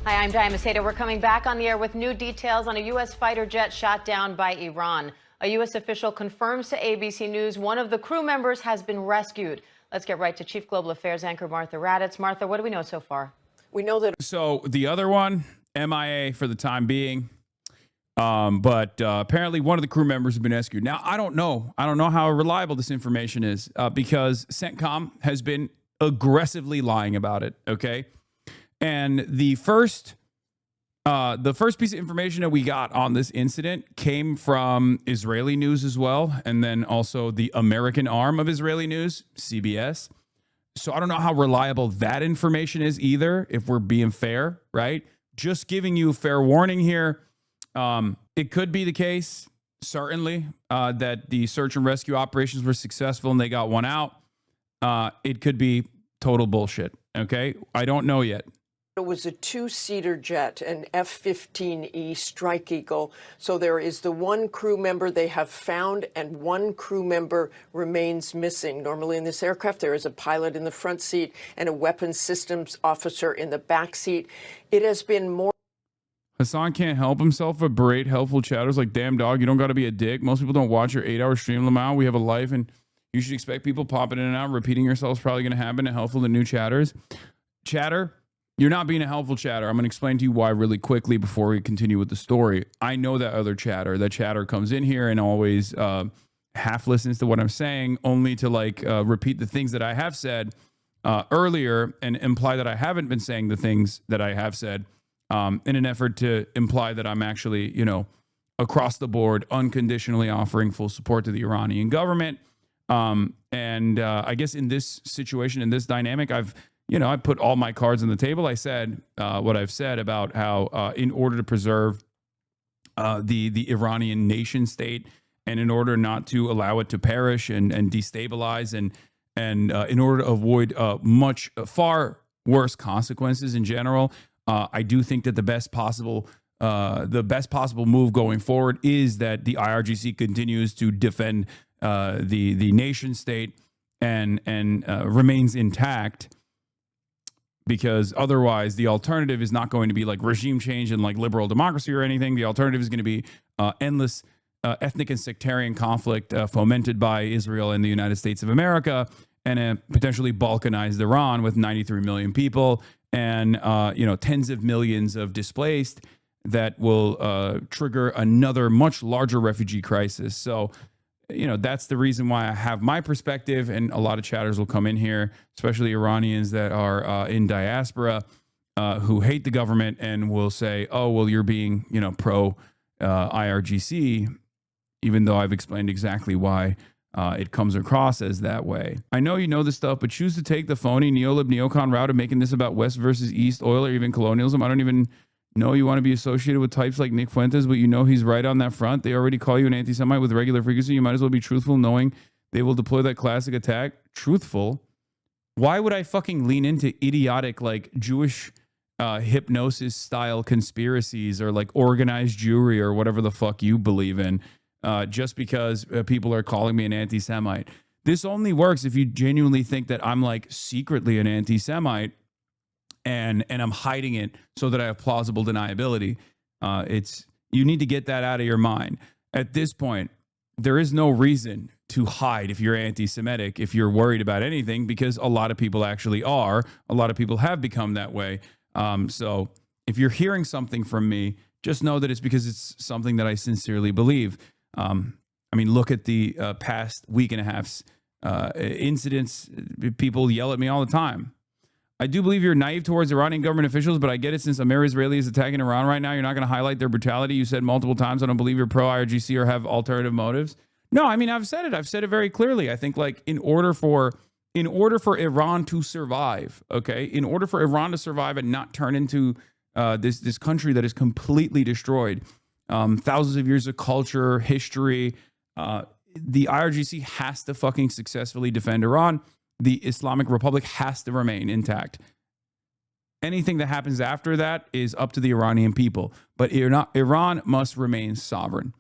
Hi, I'm Diana Macedo. We're coming back on the air with new details on a U.S. fighter jet shot down by Iran. A U.S. official confirms to ABC News one of the crew members has been rescued. Let's get right to Chief Global Affairs anchor Martha Raddatz. Martha, what do we know so far? We know that. So the other one, MIA for the time being. But apparently one of the crew members has been rescued. Now, I don't know how reliable this information is because CENTCOM has been aggressively lying about it. Okay. And the first piece of information that we got on this incident came from Israeli news as well. And then also the American arm of Israeli news, CBS. So I don't know how reliable that information is either, if we're being fair, right? Just giving you fair warning here. It could be the case, certainly, that the search and rescue operations were successful and they got one out. It could be total bullshit. Okay. I don't know yet. It was a two-seater jet, an F-15E Strike Eagle. So there is the one crew member they have found and one crew member remains missing. Normally in this aircraft, there is a pilot in the front seat and a weapons systems officer in the back seat. It has been more. Hasan can't help himself but berate helpful chatters like, damn dog, you don't got to be a dick. Most people don't watch your 8-hour stream, Lamau. We have a life and you should expect people popping in and out. Repeating yourself is probably going to happen and helpful to new chatters. Chatter. You're not being a helpful chatter. I'm going to explain to you why really quickly before we continue with the story. I know that other chatter. That chatter comes in here and always half listens to what I'm saying, only to repeat the things that I have said earlier and imply that I haven't been saying the things that I have said in an effort to imply that I'm actually, across the board, unconditionally offering full support to the Iranian government. I guess in this situation, in this dynamic, I put all my cards on the table. I said what I've said about how in order to preserve the Iranian nation state and in order not to allow it to perish and destabilize and in order to avoid far worse consequences in general, I do think that the best possible move going forward is that the IRGC continues to defend the nation state and remains intact. Because otherwise, the alternative is not going to be like regime change and like liberal democracy or anything. The alternative is going to be endless ethnic and sectarian conflict fomented by Israel and the United States of America, and a potentially balkanized Iran with 93 million people and tens of millions of displaced that will trigger another much larger refugee crisis. So, that's the reason why I have my perspective, and a lot of chatters will come in here, especially Iranians that are in diaspora who hate the government and will say, oh, well, you're being, pro IRGC, even though I've explained exactly why it comes across as that way. I know you know this stuff, but choose to take the phony neolib neocon route of making this about West versus East oil or even colonialism. I don't even know you want to be associated with types like Nick Fuentes, but he's right on that front. They already call you an anti-Semite with regular frequency. You might as well be truthful knowing they will deploy that classic attack. Truthful? Why would I fucking lean into idiotic Jewish hypnosis style conspiracies or organized Jewry or whatever the fuck you believe in just because people are calling me an anti-Semite? This only works if you genuinely think that I'm secretly an anti-Semite and I'm hiding it so that I have plausible deniability. You need to get that out of your mind. At this point, there is no reason to hide if you're anti-Semitic, if you're worried about anything, because a lot of people actually are. A lot of people have become that way. So if you're hearing something from me, just know that it's because it's something that I sincerely believe. Look at the past week and a half's incidents. People yell at me all the time. I do believe you're naive towards Iranian government officials, but I get it since AmIsreal is attacking Iran right now. You're not going to highlight their brutality. You said multiple times, I don't believe you're pro-IRGC or have alternative motives. No, I've said it. I've said it very clearly. I think in order for Iran to survive, okay, in order for Iran to survive and not turn into this country that is completely destroyed, thousands of years of culture, history, the IRGC has to fucking successfully defend Iran. The Islamic Republic has to remain intact. Anything that happens after that is up to the Iranian people. But Iran must remain sovereign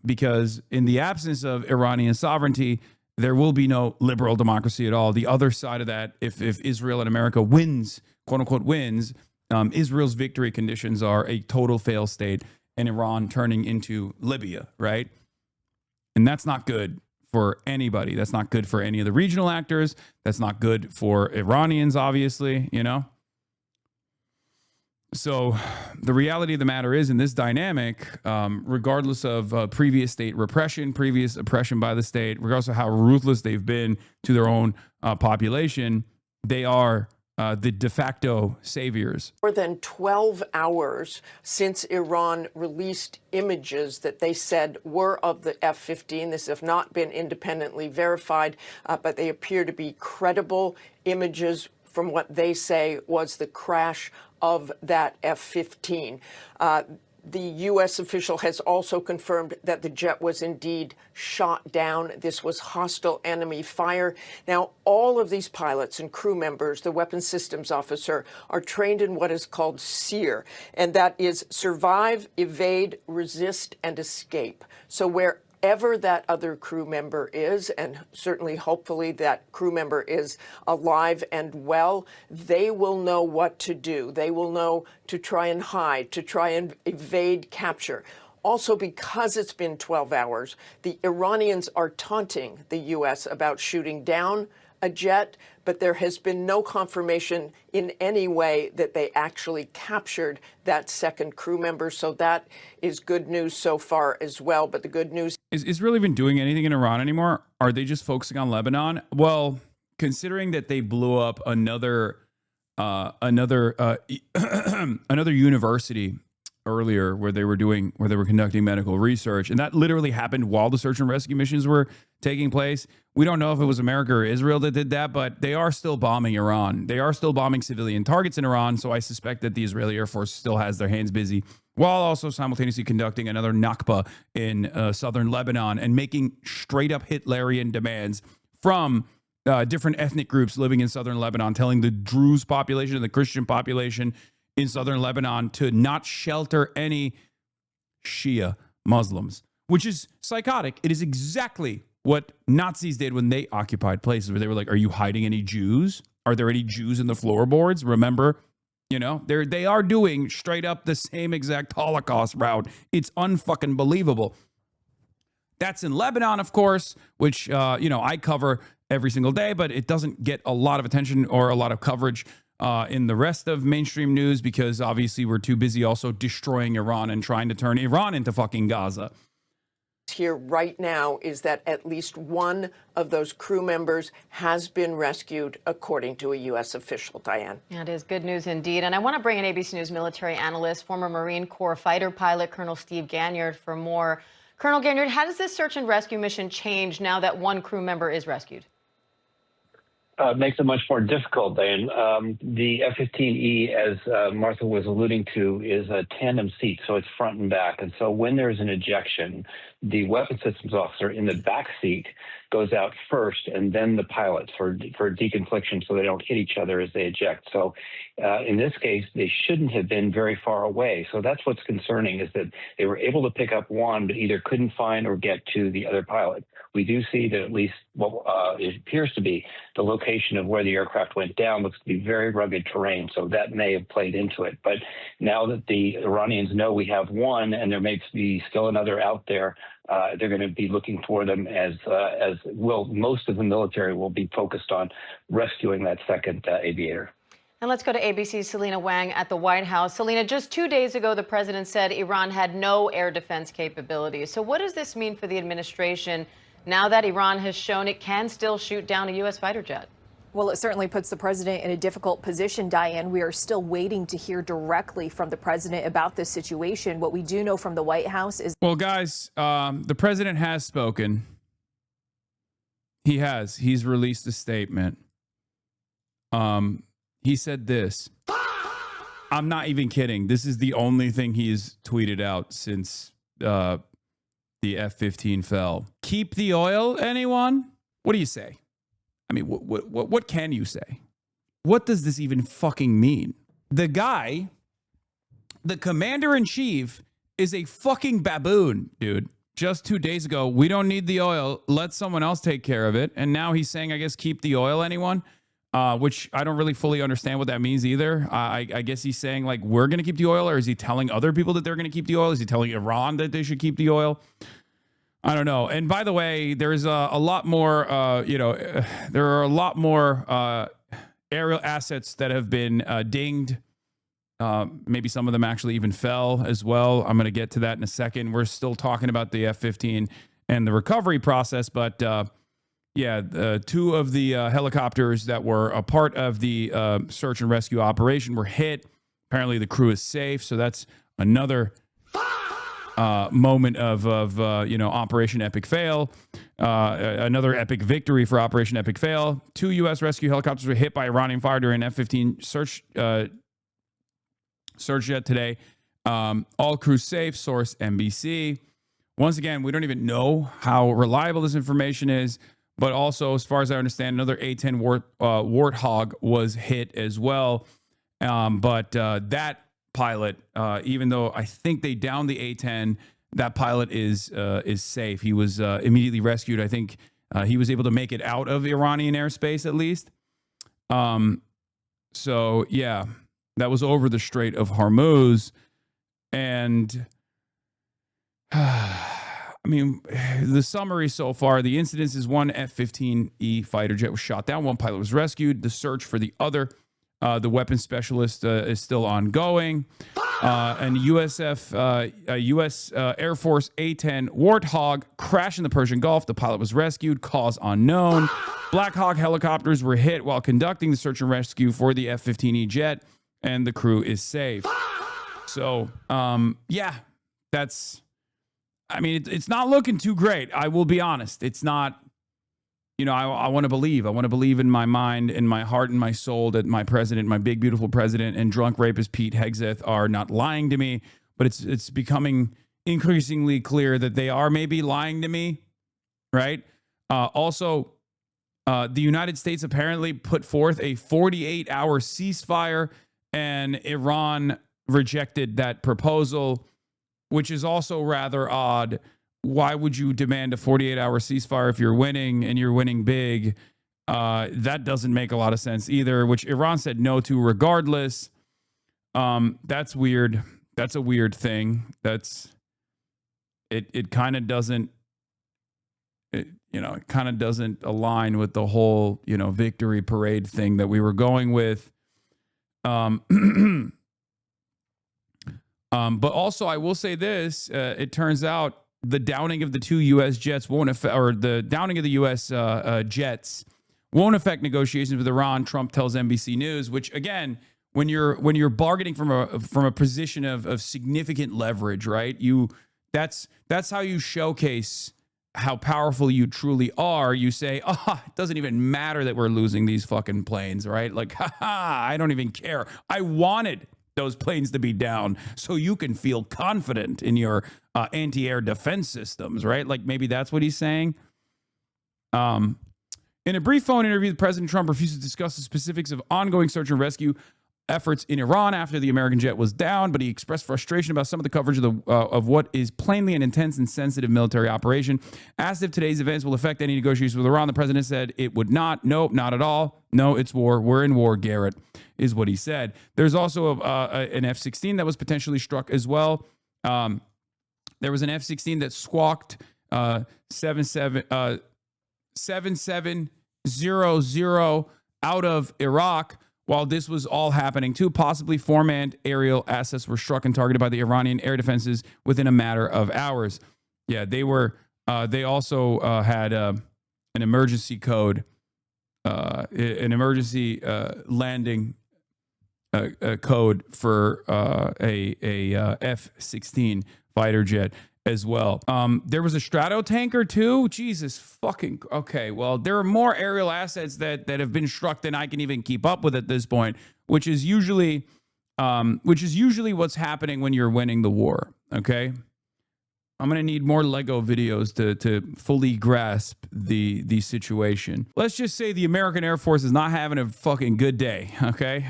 because in the absence of Iranian sovereignty, there will be no liberal democracy at all. The other side of that, if Israel and America wins, quote unquote wins, Israel's victory conditions are a total fail state and Iran turning into Libya, right? And that's not good for anybody. That's not good for any of the regional actors. That's not good for Iranians, obviously, you know? So the reality of the matter is, in this dynamic, regardless of previous state repression, previous oppression by the state, regardless of how ruthless they've been to their own population, they are the de facto saviors. More than 12 hours since Iran released images that they said were of the F-15. This have not been independently verified, but they appear to be credible images from what they say was the crash of that F-15. The U.S. official has also confirmed that the jet was indeed shot down. This was hostile enemy fire. Now, all of these pilots and crew members, the weapons systems officer, are trained in what is called SEER, and that is survive, evade, resist, and escape. So wherever that other crew member is, and certainly hopefully that crew member is alive and well, they will know what to do. They will know to try and hide, to try and evade capture. Also, because it's been 12 hours, the Iranians are taunting the U.S. about shooting down a jet, but there has been no confirmation in any way that they actually captured that second crew member. So that is good news so far as well. But the good news is Israel even doing anything in Iran anymore? Are they just focusing on Lebanon? Well, considering that they blew up another university earlier where they were conducting medical research, and that literally happened while the search and rescue missions were taking place. We don't know if it was America or Israel that did that, but they are still bombing Iran. They are still bombing civilian targets in Iran, so I suspect that the Israeli Air Force still has their hands busy, while also simultaneously conducting another Nakba in southern Lebanon and making straight up Hitlerian demands from different ethnic groups living in southern Lebanon, telling the Druze population and the Christian population in southern Lebanon to not shelter any Shia Muslims, which is psychotic. It is exactly what Nazis did when they occupied places where they were like, are you hiding any Jews? Are there any Jews in the floorboards? Remember, you know, they are doing straight up the same exact Holocaust route. It's unfucking believable. That's in Lebanon, of course, which, I cover every single day, but it doesn't get a lot of attention or a lot of coverage in the rest of mainstream news because obviously we're too busy also destroying Iran and trying to turn Iran into fucking Gaza. Here right now is that at least one of those crew members has been rescued, according to a U.S. official. Diane. That is good news indeed. And I want to bring in ABC News military analyst, former Marine Corps fighter pilot, Colonel Steve Ganyard, for more. Colonel Ganyard, how does this search and rescue mission change now that one crew member is rescued? Makes it much more difficult, Diane. The F-15E, as Martha was alluding to, is a tandem seat, so it's front and back. And so when there's an ejection, the weapons systems officer in the back seat goes out first, and then the pilots for deconfliction so they don't hit each other as they eject. So in this case, they shouldn't have been very far away. So that's what's concerning, is that they were able to pick up one, but either couldn't find or get to the other pilot. We do see that at least what it appears to be the location of where the aircraft went down looks to be very rugged terrain, so that may have played into it. But now that the Iranians know we have one and there may be still another out there, they're going to be looking for them, as will most of the military will be focused on rescuing that second aviator. And let's go to ABC's Selena Wang at the White House. Selena, just 2 days ago, the president said Iran had no air defense capabilities. So what does this mean for the administration now that Iran has shown it can still shoot down a U.S. fighter jet? Well, it certainly puts the president in a difficult position, Diane. We are still waiting to hear directly from the president about this situation. What we do know from the White House is... Well, guys, the president has spoken. He has. He's released a statement. He said this. I'm not even kidding. This is the only thing he's tweeted out since the F-15 fell. Keep the oil, anyone? What do you say? I mean, what can you say? What does this even fucking mean? The guy, the commander-in-chief, is a fucking baboon, dude. Just 2 days ago, we don't need the oil. Let someone else take care of it. And now he's saying, I guess, keep the oil, anyone? which I don't really fully understand what that means either. I guess he's saying like, we're going to keep the oil, or is he telling other people that they're going to keep the oil? Is he telling Iran that they should keep the oil? I don't know. And by the way, there's a lot more, there are a lot more aerial assets that have been dinged. Maybe some of them actually even fell as well. I'm going to get to that in a second. We're still talking about the F-15 and the recovery process, but two of the helicopters that were a part of the search and rescue operation were hit. Apparently the crew is safe, so that's another moment of Operation Epic Fail. Another epic victory for Operation Epic Fail. 2 U.S. rescue helicopters were hit by Iranian fire during F-15 search jet today. All crew safe. Source NBC. Once again, we don't even know how reliable this information is, but also, as far as I understand, another A-10 Warthog was hit as well. But that pilot, even though I think they downed the A-10, that pilot is safe. He was immediately rescued. I think he was able to make it out of Iranian airspace at least. So yeah, that was over the Strait of Hormuz. And I mean, the summary so far, the incidents is 1 F-15E fighter jet was shot down. 1 pilot was rescued. The search for the other, the weapons specialist, is still ongoing. And U.S. Air Force A-10 Warthog crashed in the Persian Gulf. The pilot was rescued. Cause unknown. Black Hawk helicopters were hit while conducting the search and rescue for the F-15E jet, and the crew is safe. So, yeah, that's... I mean, it's not looking too great. I will be honest. It's not, I want to believe. I want to believe in my mind, in my heart, and my soul that my president, my big, beautiful president, and drunk rapist Pete Hegseth are not lying to me. But it's becoming increasingly clear that they are maybe lying to me, right? Also, the United States apparently put forth a 48-hour ceasefire, and Iran rejected that proposal, which is also rather odd. Why would you demand a 48-hour ceasefire if you're winning and you're winning big? That doesn't make a lot of sense either, which Iran said no to regardless. That's weird. That's a weird thing. It kind of doesn't, it kind of doesn't align with the whole, victory parade thing that we were going with. But also, I will say this: it turns out the downing of the 2 U.S. jets won't affect, or the downing of the U.S. Jets won't affect negotiations with Iran. Trump tells NBC News, which again, when you're bargaining from a position of significant leverage, right? That's how you showcase how powerful you truly are. You say, it doesn't even matter that we're losing these fucking planes, right? Like, I don't even care. I wanted those planes to be down so you can feel confident in your anti-air defense systems, right? Like maybe that's what he's saying. In a brief phone interview, President Trump refused to discuss the specifics of ongoing search and rescue efforts in Iran after the American jet was down, but he expressed frustration about some of the coverage of what is plainly an intense and sensitive military operation. Asked if today's events will affect any negotiations with Iran, the president said it would not. Nope, not at all. No, it's war. We're in war, Garrett, is what he said. There's also an F-16 that was potentially struck as well. There was an F-16 that squawked 7700 out of Iraq. While this was all happening, 2 possibly 4-manned aerial assets were struck and targeted by the Iranian air defenses within a matter of hours. Yeah, they were. They also had an emergency code, an emergency landing code for a F-16 fighter jet as well. There was a strato tanker too. Jesus fucking. Okay, well, there are more aerial assets that have been struck than I can even keep up with at this point, which is usually what's happening when you're winning the war. Okay, I'm gonna need more Lego videos to fully grasp the situation. Let's just say the American Air Force is not having a fucking good day, okay,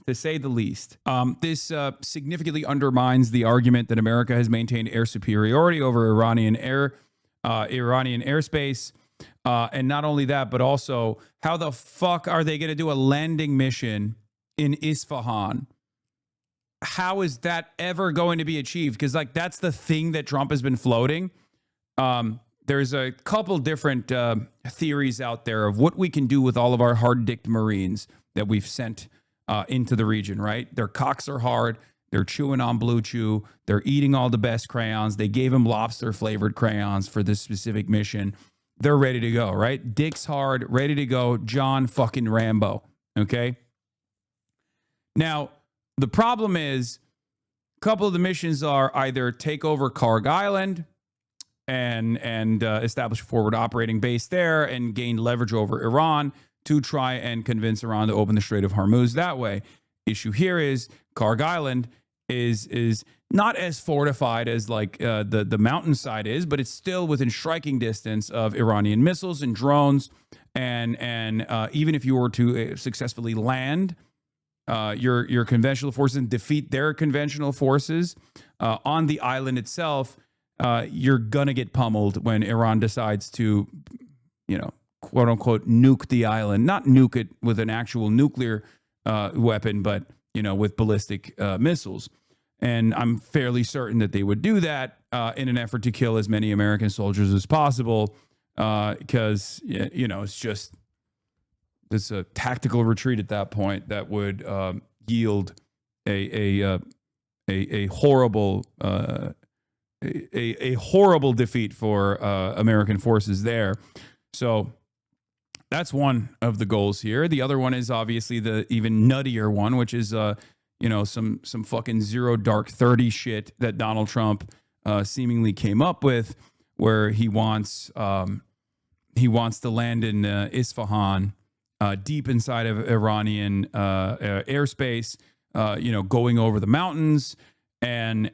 to say the least. This significantly undermines the argument that America has maintained air superiority over Iranian airspace. And not only that, but also how the fuck are they going to do a landing mission in Isfahan? How is that ever going to be achieved? Because like that's the thing that Trump has been floating. There's a couple different theories out there of what we can do with all of our hard-dicked Marines that we've sent into the region, right? Their cocks are hard. They're chewing on Blue Chew. They're eating all the best crayons. They gave them lobster-flavored crayons for this specific mission. They're ready to go, right? Dick's hard, ready to go. John fucking Rambo, okay? Now, the problem is a couple of the missions are either take over Karg Island and establish a forward operating base there and gain leverage over Iran to try and convince Iran to open the Strait of Hormuz that way. Issue here is Karg Island is not as fortified as like the mountainside is, but it's still within striking distance of Iranian missiles and drones. And even if you were to successfully land your conventional forces and defeat their conventional forces on the island itself, you're gonna get pummeled when Iran decides to, quote unquote, nuke the island. Not nuke it with an actual nuclear weapon, but with ballistic missiles. And I'm fairly certain that they would do that in an effort to kill as many American soldiers as possible, because it's a tactical retreat at that point that would yield a horrible a horrible defeat for American forces there. So that's one of the goals here. The other one is obviously the even nuttier one, which is some fucking zero dark 30 shit that Donald Trump seemingly came up with, where he wants to land in Isfahan, deep inside of Iranian airspace, going over the mountains and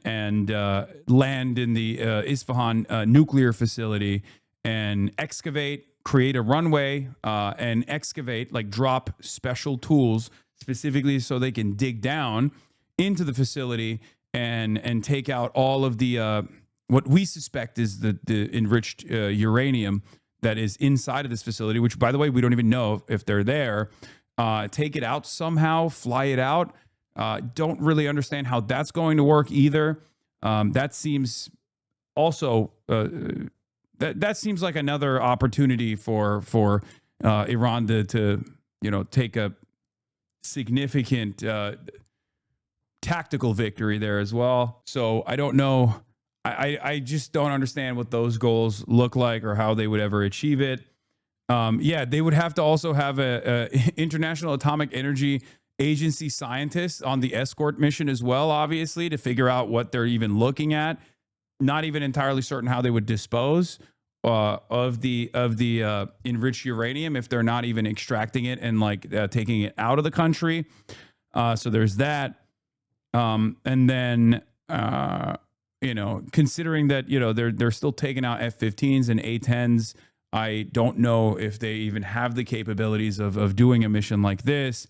land in the Isfahan nuclear facility and excavate, create a runway, and excavate, like drop special tools specifically so they can dig down into the facility and take out all of the what we suspect is the enriched uranium that is inside of this facility, which, by the way, we don't even know if they're there. Take it out somehow, fly it out. Don't really understand how that's going to work either. That seems also that seems like another opportunity for Iran to take a significant tactical victory there as well. So I don't know. I just don't understand what those goals look like or how they would ever achieve it. They would have to also have a International Atomic Energy Agency scientists on the escort mission as well, obviously, to figure out what they're even looking at. Not even entirely certain how they would dispose of the enriched uranium if they're not even extracting it and taking it out of the country. So there's that. And then considering that they're still taking out F-15s and A-10s, I don't know if they even have the capabilities of doing a mission like this.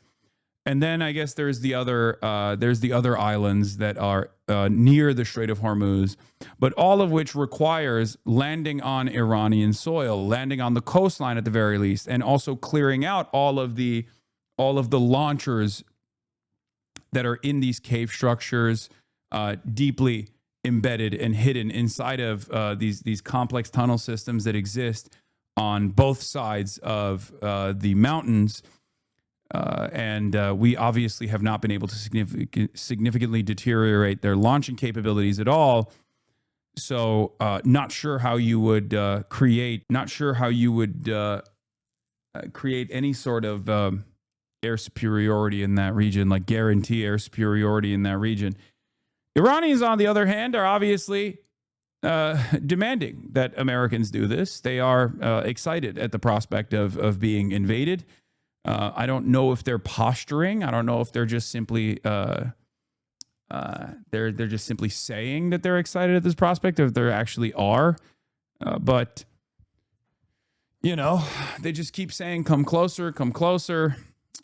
And then I guess there's the other islands that are near the Strait of Hormuz, but all of which requires landing on Iranian soil, landing on the coastline at the very least, and also clearing out all of the launchers that are in these cave structures, deeply embedded and hidden inside of these complex tunnel systems that exist on both sides of the mountains. And we obviously have not been able to significantly deteriorate their launching capabilities at all. So not sure how you would create any sort of air superiority in that region, like guarantee air superiority in that region. Iranians, on the other hand, are obviously demanding that Americans do this. They are excited at the prospect of being invaded. I don't know if they're posturing. I don't know if they're just simply they're just simply saying that they're excited at this prospect, if they actually are. But they just keep saying, "Come closer, come closer,"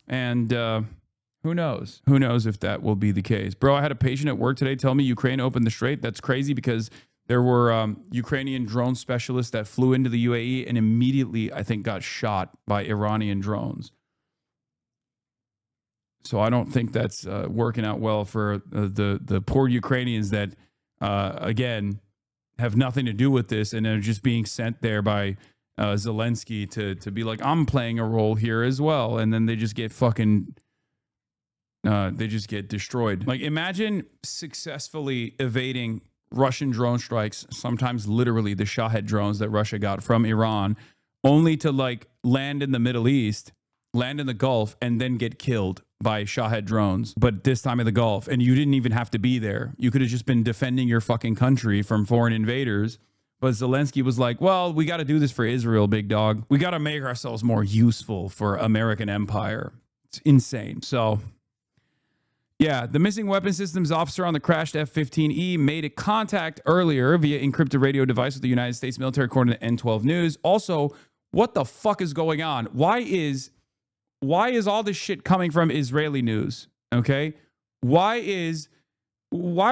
and who knows? Who knows if that will be the case, bro? I had a patient at work today tell me Ukraine opened the strait. That's crazy because There were Ukrainian drone specialists that flew into the UAE and immediately, I think, got shot by Iranian drones. So I don't think that's working out well for the poor Ukrainians that, again, have nothing to do with this and are just being sent there by Zelensky to be like, I'm playing a role here as well. And then they just get fucking, they just get destroyed. Like, imagine successfully evading Russian drone strikes, sometimes literally the Shahed drones that Russia got from Iran, only to like land in the Middle East, land in the Gulf, and then get killed by Shahed drones, but this time in the Gulf. And you didn't even have to be there. You could have just been defending your fucking country from foreign invaders. But Zelensky was like, well, we got to do this for Israel, big dog. We got to make ourselves more useful for American empire. It's insane. So, yeah, the missing weapons systems officer on the crashed F-15E made a contact earlier via encrypted radio device with the United States military, according to N12 News. Also, what the fuck is going on? Why is all this shit coming from Israeli news? Okay, why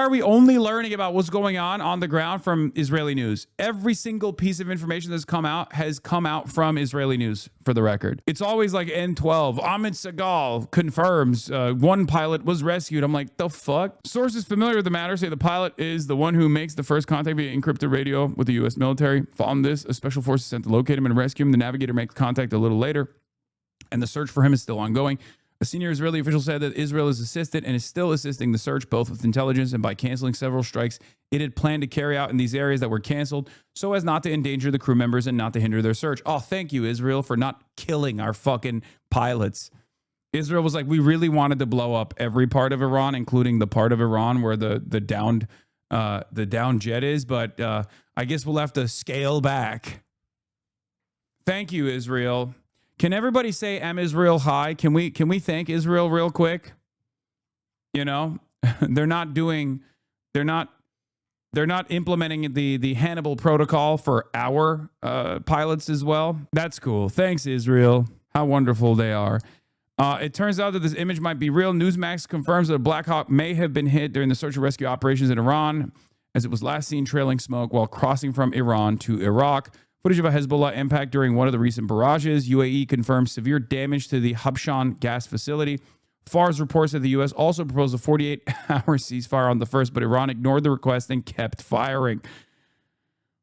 are we only learning about what's going on the ground from Israeli news? Every single piece of information that's come out has come out from Israeli news, for the record. It's always like N12, AmIsreal confirms one pilot was rescued. I'm like, the fuck? Sources familiar with the matter say the pilot is the one who makes the first contact via encrypted radio with the U.S. military. Following this, a special force is sent to locate him and rescue him. The navigator makes contact a little later, and the search for him is still ongoing. A senior Israeli official said that Israel has assisted and is still assisting the search, both with intelligence and by canceling several strikes it had planned to carry out in these areas that were canceled so as not to endanger the crew members and not to hinder their search. Oh, thank you, Israel, for not killing our fucking pilots. Israel was like, we really wanted to blow up every part of Iran, including the part of Iran where the downed jet is, but I guess we'll have to scale back. Thank you, Israel. Can everybody say AmIsreal hi? Can we thank Israel real quick? You know, they're not implementing the Hannibal protocol for our pilots as well. That's cool. Thanks, Israel. How wonderful they are. It turns out that this image might be real. Newsmax confirms that a Black Hawk may have been hit during the search and rescue operations in Iran, as it was last seen trailing smoke while crossing from Iran to Iraq. Footage of a Hezbollah impact during one of the recent barrages. UAE confirms severe damage to the Habshan gas facility. Fars reports that the U.S. also proposed a 48-hour ceasefire on the first, but Iran ignored the request and kept firing.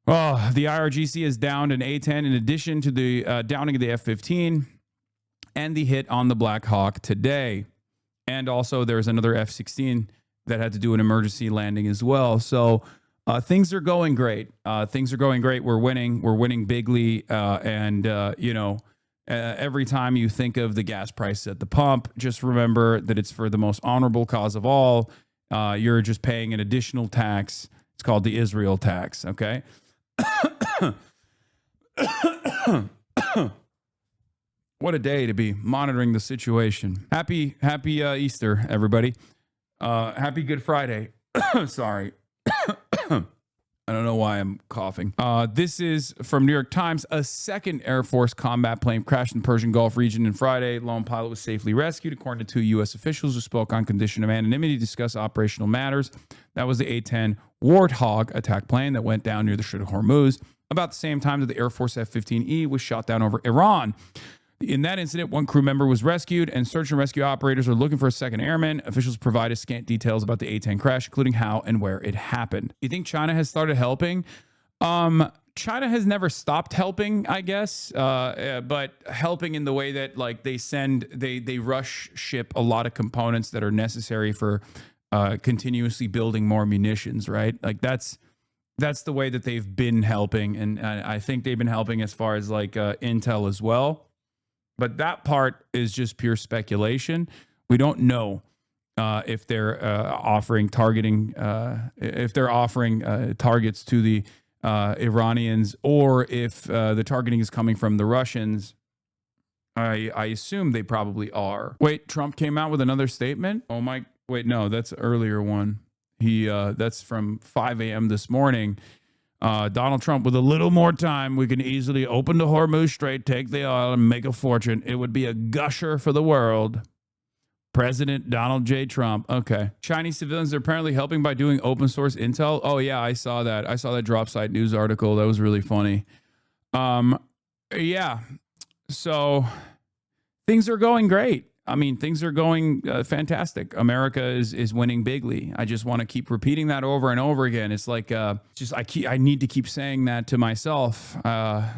Oh, the IRGC has downed an A-10 in addition to the downing of the F-15 and the hit on the Black Hawk today. And also there's another F-16 that had to do an emergency landing as well. So things are going great. Things are going great. We're winning. We're winning bigly. Every time you think of the gas price at the pump, just remember that it's for the most honorable cause of all. You're just paying an additional tax. It's called the Israel tax. Okay. What a day to be monitoring the situation. Happy Easter, everybody. Happy Good Friday. Sorry. I don't know why I'm coughing. This is from New York Times. A second Air Force combat plane crashed in the Persian Gulf region on Friday. Lone pilot was safely rescued, according to two U.S. officials who spoke on condition of anonymity to discuss operational matters. That was the A-10 Warthog attack plane that went down near the Strait of Hormuz about the same time that the Air Force F-15E was shot down over Iran. In that incident, one crew member was rescued, and search and rescue operators are looking for a second airman. Officials provided scant details about the A-10 crash, including how and where it happened. You think China has started helping? China has never stopped helping, I guess, but helping in the way that like they rush ship a lot of components that are necessary for continuously building more munitions, right? Like that's the way that they've been helping, and I think they've been helping as far as like intel as well. But that part is just pure speculation. We don't know if they're offering targets to the Iranians, or if the targeting is coming from the Russians. I assume they probably are. Wait, Trump came out with another statement? Oh my, wait, no, that's an earlier one. That's from 5 a.m. this morning. Donald Trump, with a little more time, we can easily open the Hormuz Strait, take the oil, and make a fortune. It would be a gusher for the world. President Donald J. Trump. Okay. Chinese civilians are apparently helping by doing open source intel. Oh yeah, I saw that. I saw that drop site news article. That was really funny. Yeah. So things are going great. I mean, things are going fantastic. America is winning bigly. I just want to keep repeating that over and over again. It's like I need to keep saying that to myself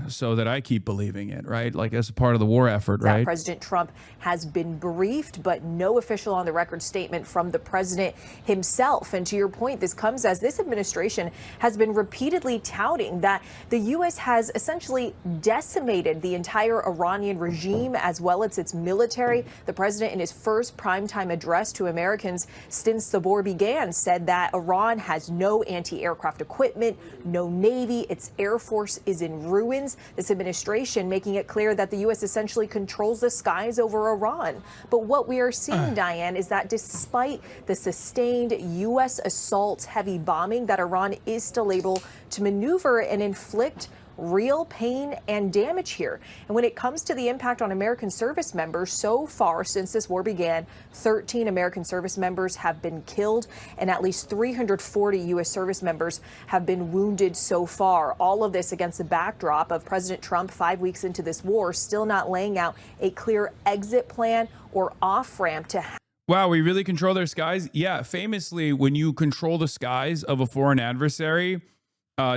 so that I keep believing it, right? Like as a part of the war effort, right? President Trump has been briefed, but no official on the record statement from the president himself. And to your point, this comes as this administration has been repeatedly touting that the U.S. has essentially decimated the entire Iranian regime as well as its military. The president, in his first primetime address to Americans since the war began, said that Iran has no anti-aircraft equipment, no navy, its air force is in ruins. This administration making it clear that the U.S. essentially controls the skies over Iran. But what we are seeing, Diane, is that despite the sustained U.S. assaults, heavy bombing, that Iran is still able to maneuver and inflict real pain and damage here. And when it comes to the impact on American service members, so far since this war began, 13 American service members have been killed and at least 340 U.S. service members have been wounded so far. All of this against the backdrop of President Trump 5 weeks into this war still not laying out a clear exit plan or off-ramp to Wow, we really control their skies? Yeah, famously, when you control the skies of a foreign adversary,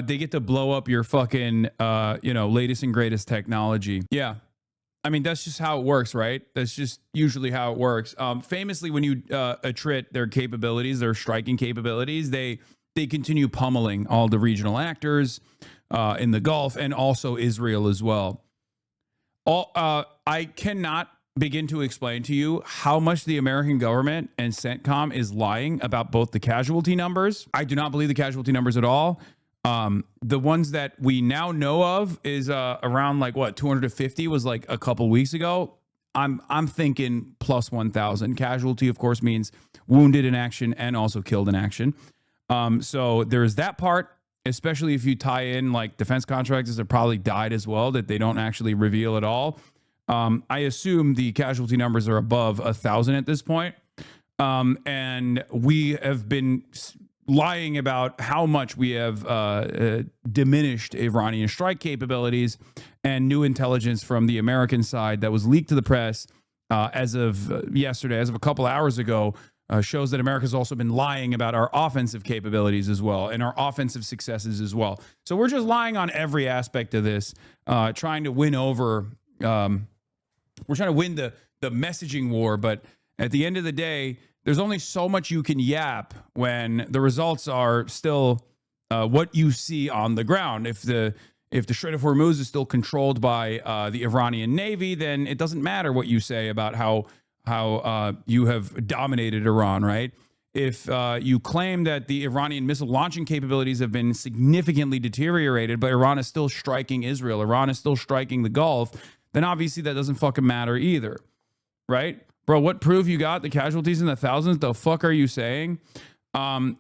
they get to blow up your fucking, latest and greatest technology. Yeah. I mean, that's just how it works, right? That's just usually how it works. Famously, when you attrit their capabilities, their striking capabilities, they continue pummeling all the regional actors in the Gulf and also Israel as well. I cannot begin to explain to you how much the American government and CENTCOM is lying about both the casualty numbers. I do not believe the casualty numbers at all. The ones that we now know of is around 250 was like a couple weeks ago. I'm thinking plus 1,000. Casualty, of course, means wounded in action and also killed in action. So there's that part, especially if you tie in like defense contractors that probably died as well, that they don't actually reveal at all. I assume the casualty numbers are above 1,000 at this point. And we have been lying about how much we have diminished Iranian strike capabilities, and new intelligence from the American side that was leaked to the press as of yesterday, as of a couple hours ago, shows that America's also been lying about our offensive capabilities as well and our offensive successes as well. So we're just lying on every aspect of this, trying to win over. We're trying to win the messaging war, but at the end of the day, there's only so much you can yap when the results are still what you see on the ground. If the Strait of Hormuz is still controlled by the Iranian Navy, then it doesn't matter what you say about how you have dominated Iran, right? If you claim that the Iranian missile launching capabilities have been significantly deteriorated, but Iran is still striking Israel, Iran is still striking the Gulf, then obviously that doesn't fucking matter either, right? Bro, what proof you got? The casualties in the thousands? The fuck are you saying?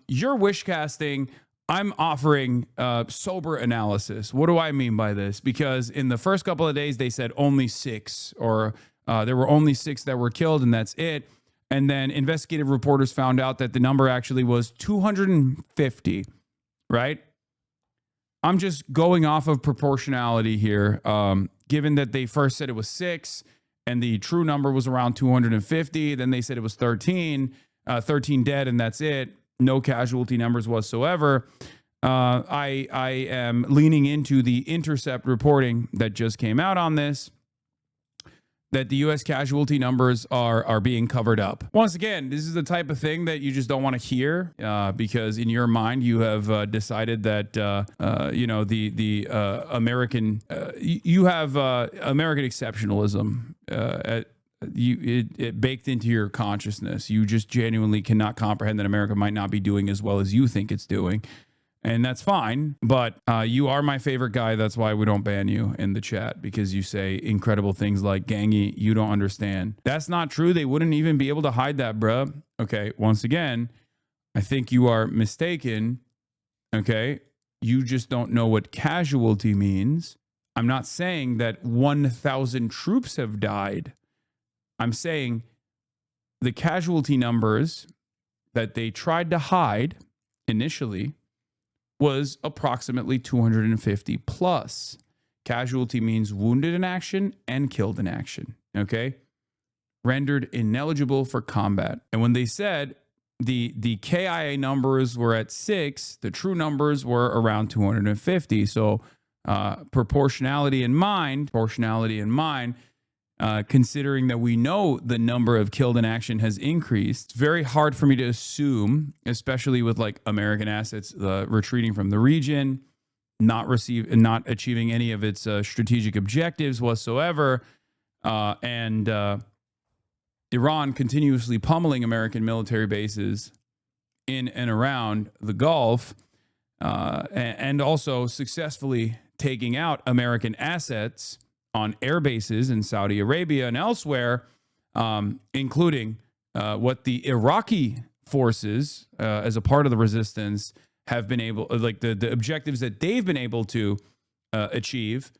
You're wish casting. I'm offering sober analysis. What do I mean by this? Because in the first couple of days, they said only 6, or there were only 6 that were killed, and that's it. And then investigative reporters found out that the number actually was 250, right? I'm just going off of proportionality here. Given that they first said it was 6, and the true number was around 250. Then they said it was 13 dead, and that's it. No casualty numbers whatsoever. I am leaning into the Intercept reporting that just came out on this, that the U.S. casualty numbers are being covered up. Once again, this is the type of thing that you just don't want to hear because in your mind you have decided that the American you have American exceptionalism it baked into your consciousness. You just genuinely cannot comprehend that America might not be doing as well as you think it's doing. And that's fine, but you are my favorite guy. That's why we don't ban you in the chat, because you say incredible things like, Gangy, you don't understand. That's not true. They wouldn't even be able to hide that, bruh. Okay, once again, I think you are mistaken. Okay, you just don't know what casualty means. I'm not saying that 1,000 troops have died. I'm saying the casualty numbers that they tried to hide initially was approximately 250 plus. Casualty means wounded in action and killed in action, okay? Rendered ineligible for combat. And when they said the KIA numbers were at 6, the true numbers were around 250. So proportionality in mind, considering that we know the number of killed in action has increased, it's very hard for me to assume, especially with like American assets retreating from the region, not achieving any of its strategic objectives whatsoever, and Iran continuously pummeling American military bases in and around the Gulf, and also successfully taking out American assets on air bases in Saudi Arabia and elsewhere, including what the Iraqi forces, as a part of the resistance, have been able, like the objectives that they've been able to achieve.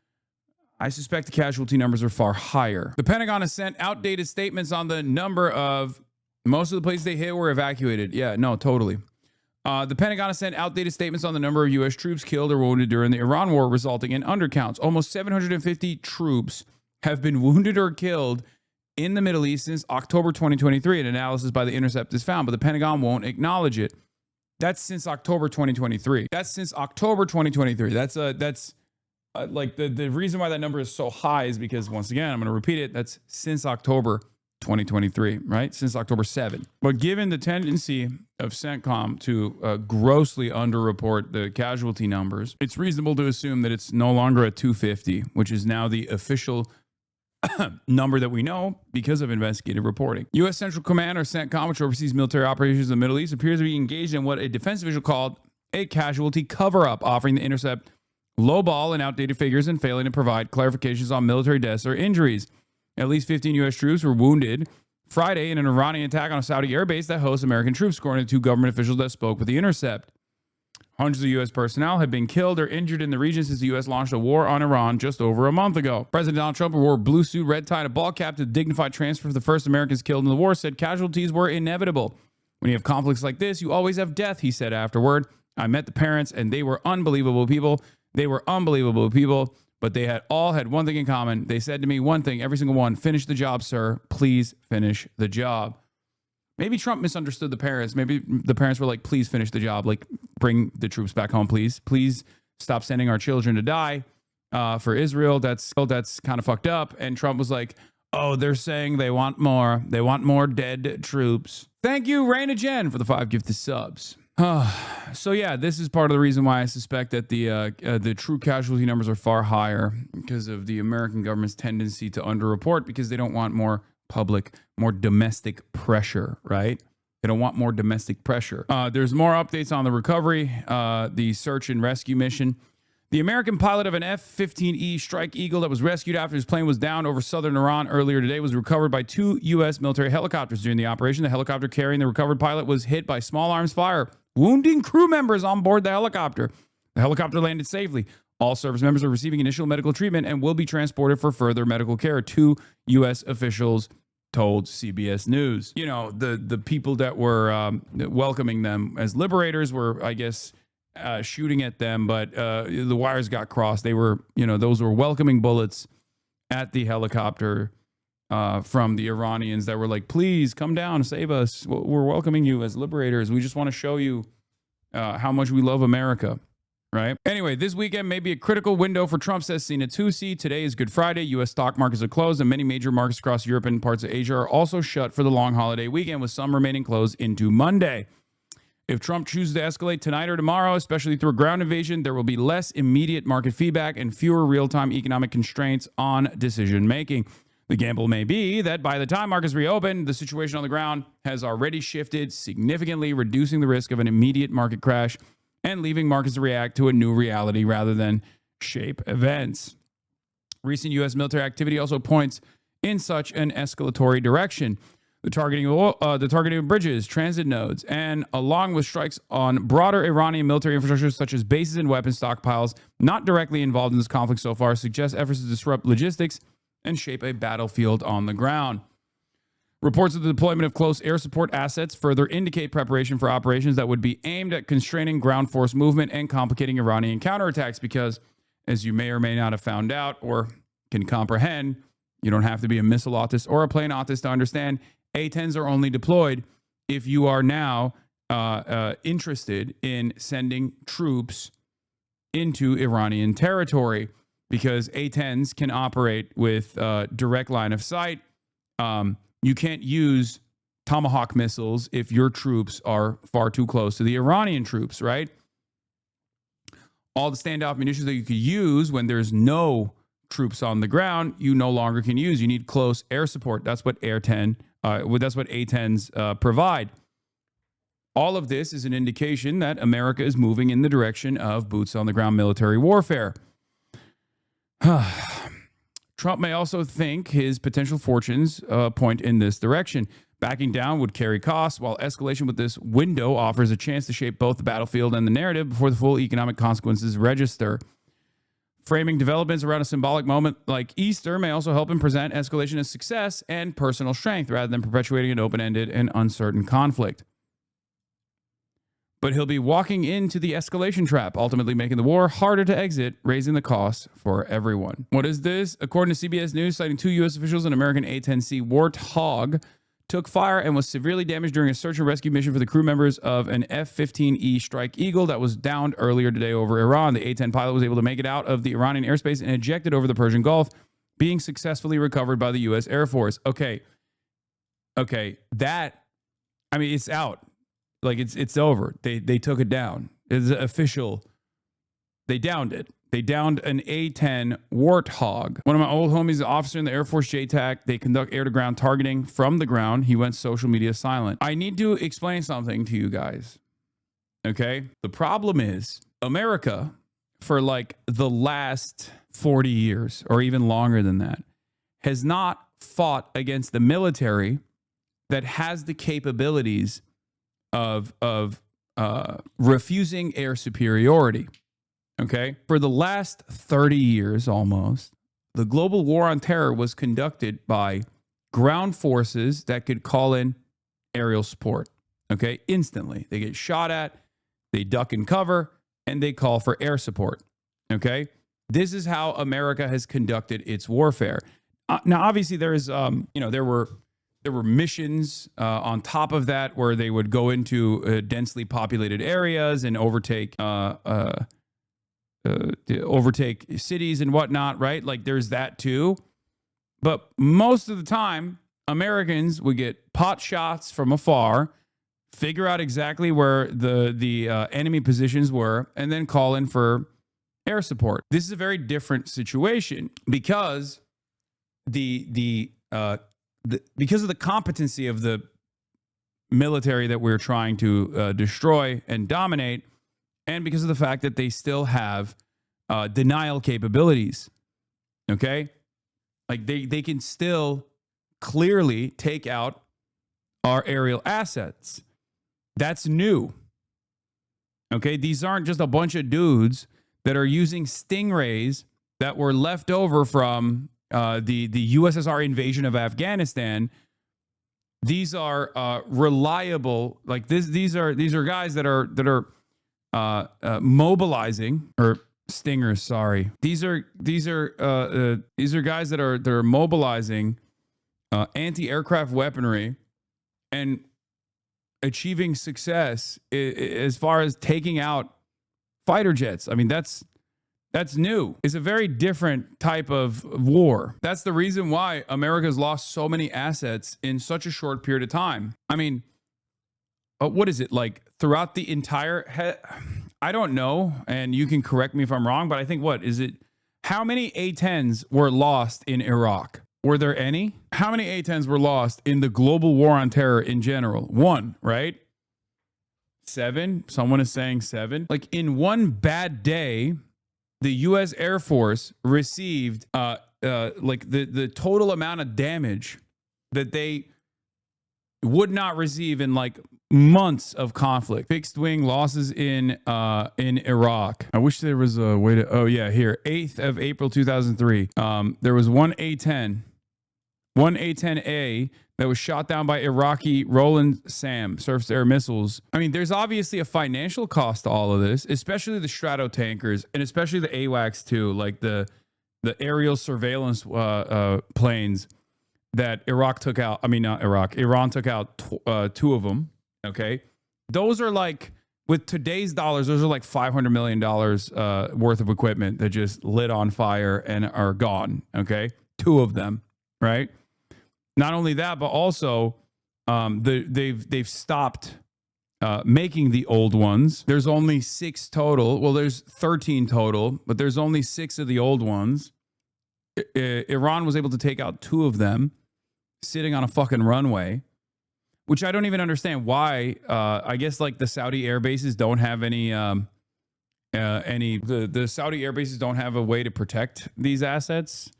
I suspect the casualty numbers are far higher. The Pentagon has sent outdated statements on the number of, most of the places they hit were evacuated. Yeah, no, totally. The Pentagon has sent outdated statements on the number of U.S. troops killed or wounded during the Iran war, resulting in undercounts. Almost 750 troops have been wounded or killed in the Middle East since October 2023. An analysis by The Intercept is found, but the Pentagon won't acknowledge it. That's since October 2023. That's since October 2023. That's like the reason why that number is so high is because, once again, I'm going to repeat it. That's since October 2023, right? Since October 7. But given the tendency of CENTCOM to grossly underreport the casualty numbers, it's reasonable to assume that it's no longer at 250, which is now the official number that we know because of investigative reporting. U.S. Central Command, or CENTCOM, which oversees military operations in the Middle East, appears to be engaged in what a defense official called a casualty cover-up, offering The Intercept lowball and outdated figures and failing to provide clarifications on military deaths or injuries. At least 15 U.S. troops were wounded Friday in an Iranian attack on a Saudi airbase that hosts American troops, according to 2 government officials that spoke with The Intercept. Hundreds of U.S. personnel have been killed or injured in the region since the U.S. launched a war on Iran just over a month ago. President Donald Trump, who wore a blue suit, red tie, and a ball cap to dignified transfer of the first Americans killed in the war, said casualties were inevitable. When you have conflicts like this, you always have death, he said afterward. I met the parents, and they were unbelievable people. But they all had one thing in common. They said to me one thing, every single one: finish the job, sir. Please finish the job. Maybe Trump misunderstood the parents. Maybe the parents were like, please finish the job. Like, bring the troops back home, please. Please stop sending our children to die for Israel. That's kind of fucked up. And Trump was like, oh, they're saying they want more. They want more dead troops. Thank you, Raina Jen, for the 5 gifted subs. So yeah, this is part of the reason why I suspect that the true casualty numbers are far higher, because of the American government's tendency to underreport, because they don't want more domestic pressure, right? They don't want more domestic pressure. There's more updates on the recovery, the search and rescue mission. The American pilot of an F-15E Strike Eagle that was rescued after his plane was down over southern Iran earlier today was recovered by 2 U.S. military helicopters during the operation. The helicopter carrying the recovered pilot was hit by small arms fire, wounding crew members on board the helicopter. The helicopter landed safely. All service members are receiving initial medical treatment and will be transported for further medical care, 2 U.S. officials told CBS News. You know, the people that were welcoming them as liberators were, I guess, shooting at them, but the wires got crossed. They were, those were welcoming bullets at the helicopter from the Iranians that were like, please come down, save us. We're welcoming you as liberators. We just want to show you how much we love America, right? Anyway, this weekend may be a critical window for Trump, says Sina Tusi. Today is Good Friday. U.S. stock markets are closed, and many major markets across Europe and parts of Asia are also shut for the long holiday weekend, with some remaining closed into Monday. If Trump chooses to escalate tonight or tomorrow, especially through a ground invasion, there will be less immediate market feedback and fewer real-time economic constraints on decision-making. The gamble may be that by the time markets reopen, the situation on the ground has already shifted significantly, reducing the risk of an immediate market crash and leaving markets to react to a new reality rather than shape events. Recent U.S. military activity also points in such an escalatory direction. The targeting of bridges, transit nodes, and along with strikes on broader Iranian military infrastructure such as bases and weapons stockpiles not directly involved in this conflict so far, suggest efforts to disrupt logistics and shape a battlefield on the ground. Reports of the deployment of close air support assets further indicate preparation for operations that would be aimed at constraining ground force movement and complicating Iranian counterattacks because, as you may or may not have found out or can comprehend, you don't have to be a missile autist or a plane autist to understand A-10s are only deployed if you are now interested in sending troops into Iranian territory, because A-10s can operate with direct line of sight. You can't use Tomahawk missiles if your troops are far too close to the Iranian troops, right? All the standoff munitions that you could use when there's no troops on the ground, you no longer can use. You need close air support. That's what that's what A-10s provide. All of this is an indication that America is moving in the direction of boots on the ground military warfare. Trump may also think his potential fortunes point in this direction. Backing down would carry costs, while escalation with this window offers a chance to shape both the battlefield and the narrative before the full economic consequences register. Framing developments around a symbolic moment like Easter may also help him present escalation as success and personal strength rather than perpetuating an open-ended and uncertain conflict. But he'll be walking into the escalation trap, ultimately making the war harder to exit, raising the costs for everyone. What is this? According to CBS News, citing 2 U.S. officials, an American A-10C Warthog took fire and was severely damaged during a search and rescue mission for the crew members of an F-15E Strike Eagle that was downed earlier today over Iran. The A-10 pilot was able to make it out of the Iranian airspace and ejected over the Persian Gulf, being successfully recovered by the U.S. Air Force. Okay, that, I mean, it's out. Like, it's over. They took it down. It's official. They downed it. They downed an A-10 Warthog. One of my old homies, an officer in the Air Force JTAC. They conduct air-to-ground targeting from the ground. He went social media silent. I need to explain something to you guys. Okay? The problem is America, for like the last 40 years or even longer than that, has not fought against the military that has the capabilities of refusing air superiority. Okay? For the last 30 years almost, the global war on terror was conducted by ground forces that could call in aerial support. Okay? Instantly. They get shot at, they duck and cover, and they call for air support. Okay? This is how America has conducted its warfare. Now, obviously, there is, there were missions on top of that where they would go into densely populated areas and overtake cities and whatnot, right? Like, there's that too. But most of the time, Americans would get pot shots from afar, figure out exactly where the enemy positions were, and then call in for air support. This is a very different situation because because of the competency of the military that we're trying to destroy and dominate, and because of the fact that they still have denial capabilities. Okay? Like, they can still clearly take out our aerial assets. That's new. Okay? These aren't just a bunch of dudes that are using stingrays that were left over from the USSR invasion of Afghanistan. These are reliable. Like, these are guys that are mobilizing, or stingers. Sorry, these are guys that are mobilizing anti-aircraft weaponry and achieving success as far as taking out fighter jets. I mean, that's new. It's a very different type of war. That's the reason why America's lost so many assets in such a short period of time. I mean, what is it, like throughout the entire, I don't know, and you can correct me if I'm wrong, but I think how many A-10s were lost in Iraq? Were there any? How many A-10s were lost in the global war on terror in general? 1, right? 7? Someone is saying 7. Like, in one bad day, the U.S. Air Force received like the total amount of damage that they would not receive in like months of conflict. Fixed wing losses in Iraq. I wish there was a way to. Oh yeah, here, 8th of April 2003. There was one A-10 one A-10A that was shot down by Iraqi Roland SAM surface-to-air missiles. I mean, there's obviously a financial cost to all of this, especially the Strato tankers and especially the AWACS too, like the aerial surveillance planes that Iraq took out. I mean, not Iraq. Iran took out two of them. Okay, those are like, with today's dollars, those are like $500 million worth of equipment that just lit on fire and are gone. Okay, two of them, right? Not only that, but also they've stopped making the old ones. There's only 6 total. Well, there's 13 total, but there's only 6 of the old ones. Iran was able to take out 2 of them sitting on a fucking runway, which I don't even understand why. I guess like the Saudi air bases don't have the Saudi air bases don't have a way to protect these assets.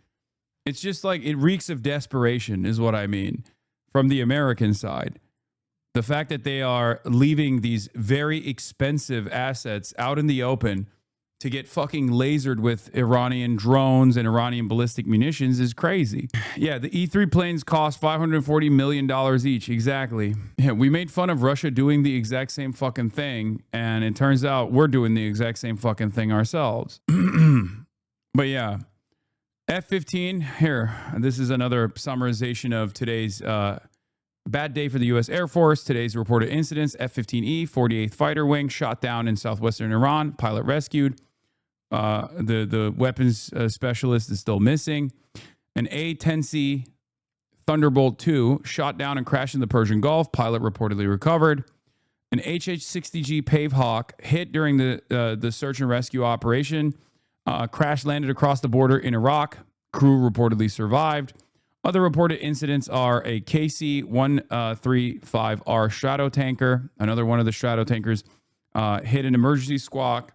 It's just like, it reeks of desperation is what I mean from the American side. The fact that they are leaving these very expensive assets out in the open to get fucking lasered with Iranian drones and Iranian ballistic munitions is crazy. Yeah, the E-3 planes cost $540 million each. Exactly. Yeah, we made fun of Russia doing the exact same fucking thing, and it turns out we're doing the exact same fucking thing ourselves. But yeah, F-15, here, this is another summarization of today's bad day for the U.S. Air Force. Today's reported incidents: F-15E, 48th Fighter Wing, shot down in southwestern Iran, pilot rescued. The weapons specialist is still missing. An A-10C Thunderbolt II shot down and crashed in the Persian Gulf, pilot reportedly recovered. An HH-60G Pave Hawk hit during the search and rescue operation. Crash landed across the border in Iraq. Crew reportedly survived. Other reported incidents are a KC-135R Strato tanker. Another one of the Strato tankers hit an emergency squawk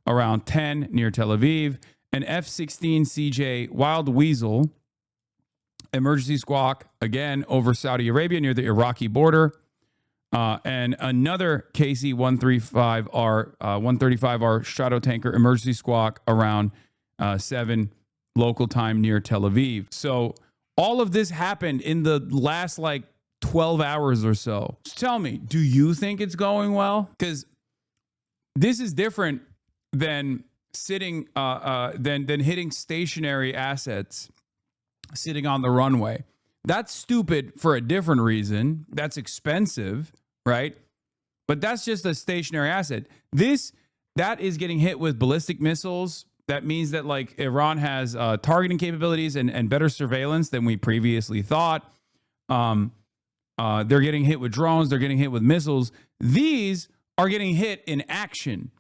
around 10 near Tel Aviv. An F-16CJ Wild Weasel emergency squawk again over Saudi Arabia near the Iraqi border. And another KC-135R Strato tanker emergency squawk around 7 local time near Tel Aviv. So all of this happened in the last like 12 hours or so. Just tell me, do you think it's going well? Because this is different than sitting, than hitting stationary assets sitting on the runway. That's stupid for a different reason. That's expensive, right? But that's just a stationary asset. That is getting hit with ballistic missiles. That means that like Iran has targeting capabilities and better surveillance than we previously thought. They're getting hit with drones. They're getting hit with missiles. These are getting hit in action.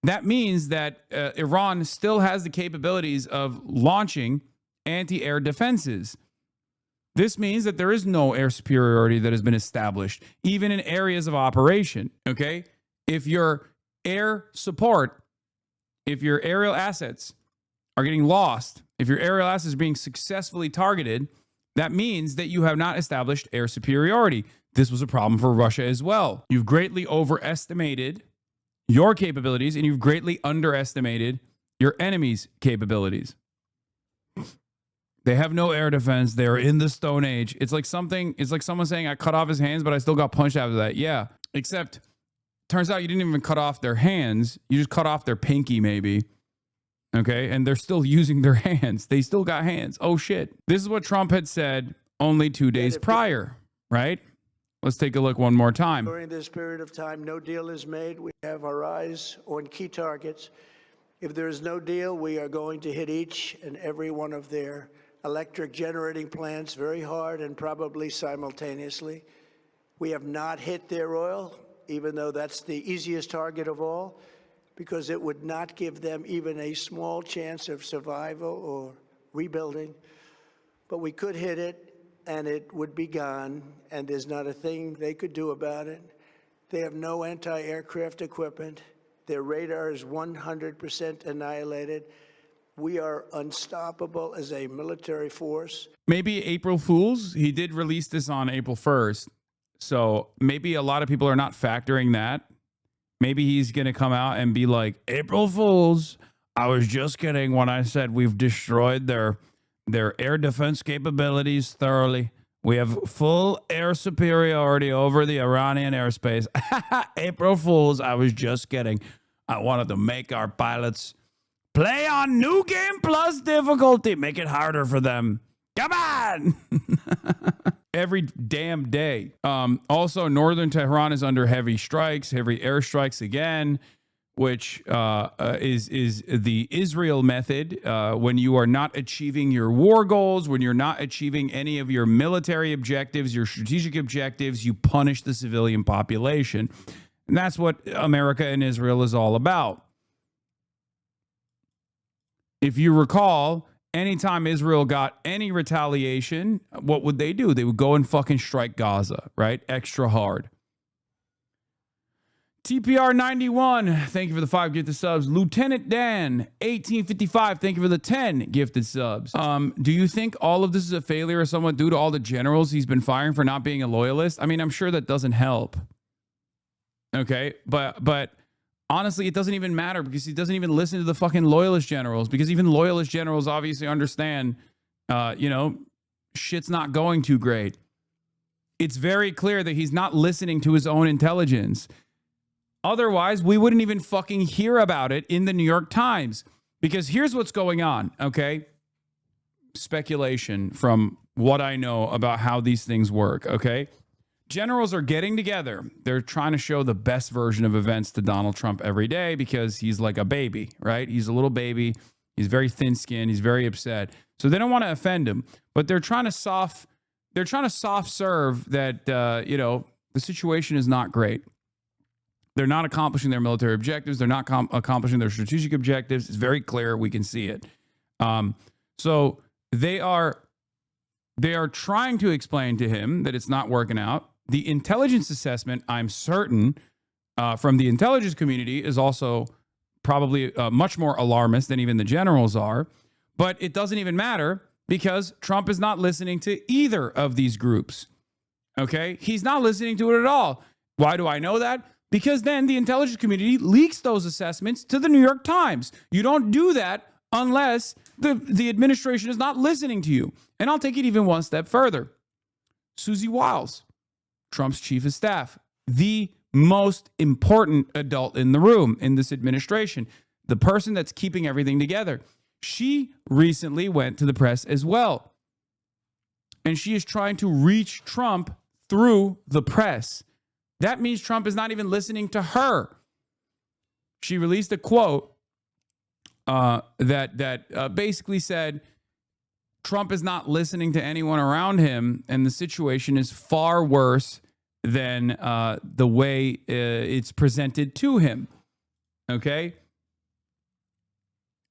That means that Iran still has the capabilities of launching anti-air defenses. This means that there is no air superiority that has been established, even in areas of operation. Okay? If your air support, if your aerial assets are getting lost, if your aerial assets are being successfully targeted, that means that you have not established air superiority. This was a problem for Russia as well. You've greatly overestimated your capabilities and you've greatly underestimated your enemy's capabilities. They have no air defense. They're in the Stone Age. It's like someone saying, I cut off his hands, but I still got punched after that. Yeah, except turns out you didn't even cut off their hands. You just cut off their pinky, maybe. Okay, and they're still using their hands. They still got hands. Oh, shit. This is what Trump had said only 2 days prior, right? Let's take a look one more time. During this period of time, no deal is made. We have our eyes on key targets. If there is no deal, we are going to hit each and every one of their electric generating plants very hard and probably simultaneously. We have not hit their oil, even though that's the easiest target of all, because it would not give them even a small chance of survival or rebuilding. But we could hit it, and it would be gone, and there's not a thing they could do about it. They have no anti-aircraft equipment. Their radar is 100% annihilated. We are unstoppable as a military force. Maybe April Fools. He did release this on April 1st. So maybe a lot of people are not factoring that. Maybe he's going to come out and be like, April Fools, I was just kidding when I said we've destroyed their their air defense capabilities thoroughly. We have full air superiority over the Iranian airspace. April Fools, I was just kidding. I wanted to make our pilots play on New Game Plus difficulty. Make it harder for them. Come on! Every damn day. Also, northern Tehran is under heavy strikes, heavy airstrikes again, which is the Israel method. When you are not achieving your war goals, when you're not achieving any of your military objectives, your strategic objectives, you punish the civilian population. And that's what America and Israel is all about. If you recall, anytime Israel got any retaliation, what would they do? They would go and fucking strike Gaza, right? Extra hard. TPR 91, thank you for the 5 gifted subs. Lieutenant Dan 1855, thank you for the 10 gifted subs. Do you think all of this is a failure or somewhat due to all the generals he's been firing for not being a loyalist? I mean, I'm sure that doesn't help. Okay, but honestly, it doesn't even matter because he doesn't even listen to the fucking loyalist generals, because even loyalist generals obviously understand, shit's not going too great. It's very clear that he's not listening to his own intelligence. Otherwise, we wouldn't even fucking hear about it in the New York Times. Because here's what's going on, okay? Speculation from what I know about how these things work, okay? Generals are getting together. They're trying to show the best version of events to Donald Trump every day because he's like a baby, right? He's a little baby. He's very thin-skinned. He's very upset. So they don't want to offend him, but they're trying to soft serve that, the situation is not great. They're not accomplishing their military objectives. They're not accomplishing their strategic objectives. It's very clear. We can see it. So they are trying to explain to him that it's not working out. The intelligence assessment, I'm certain, from the intelligence community is also probably much more alarmist than even the generals are. But it doesn't even matter because Trump is not listening to either of these groups. Okay? He's not listening to it at all. Why do I know that? Because then the intelligence community leaks those assessments to the New York Times. You don't do that unless the administration is not listening to you. And I'll take it even one step further. Susie Wiles, Trump's chief of staff, the most important adult in the room in this administration, the person that's keeping everything together. She recently went to the press as well. And she is trying to reach Trump through the press. That means Trump is not even listening to her. She released a quote that basically said Trump is not listening to anyone around him, and the situation is far worse than the way it's presented to him. Okay?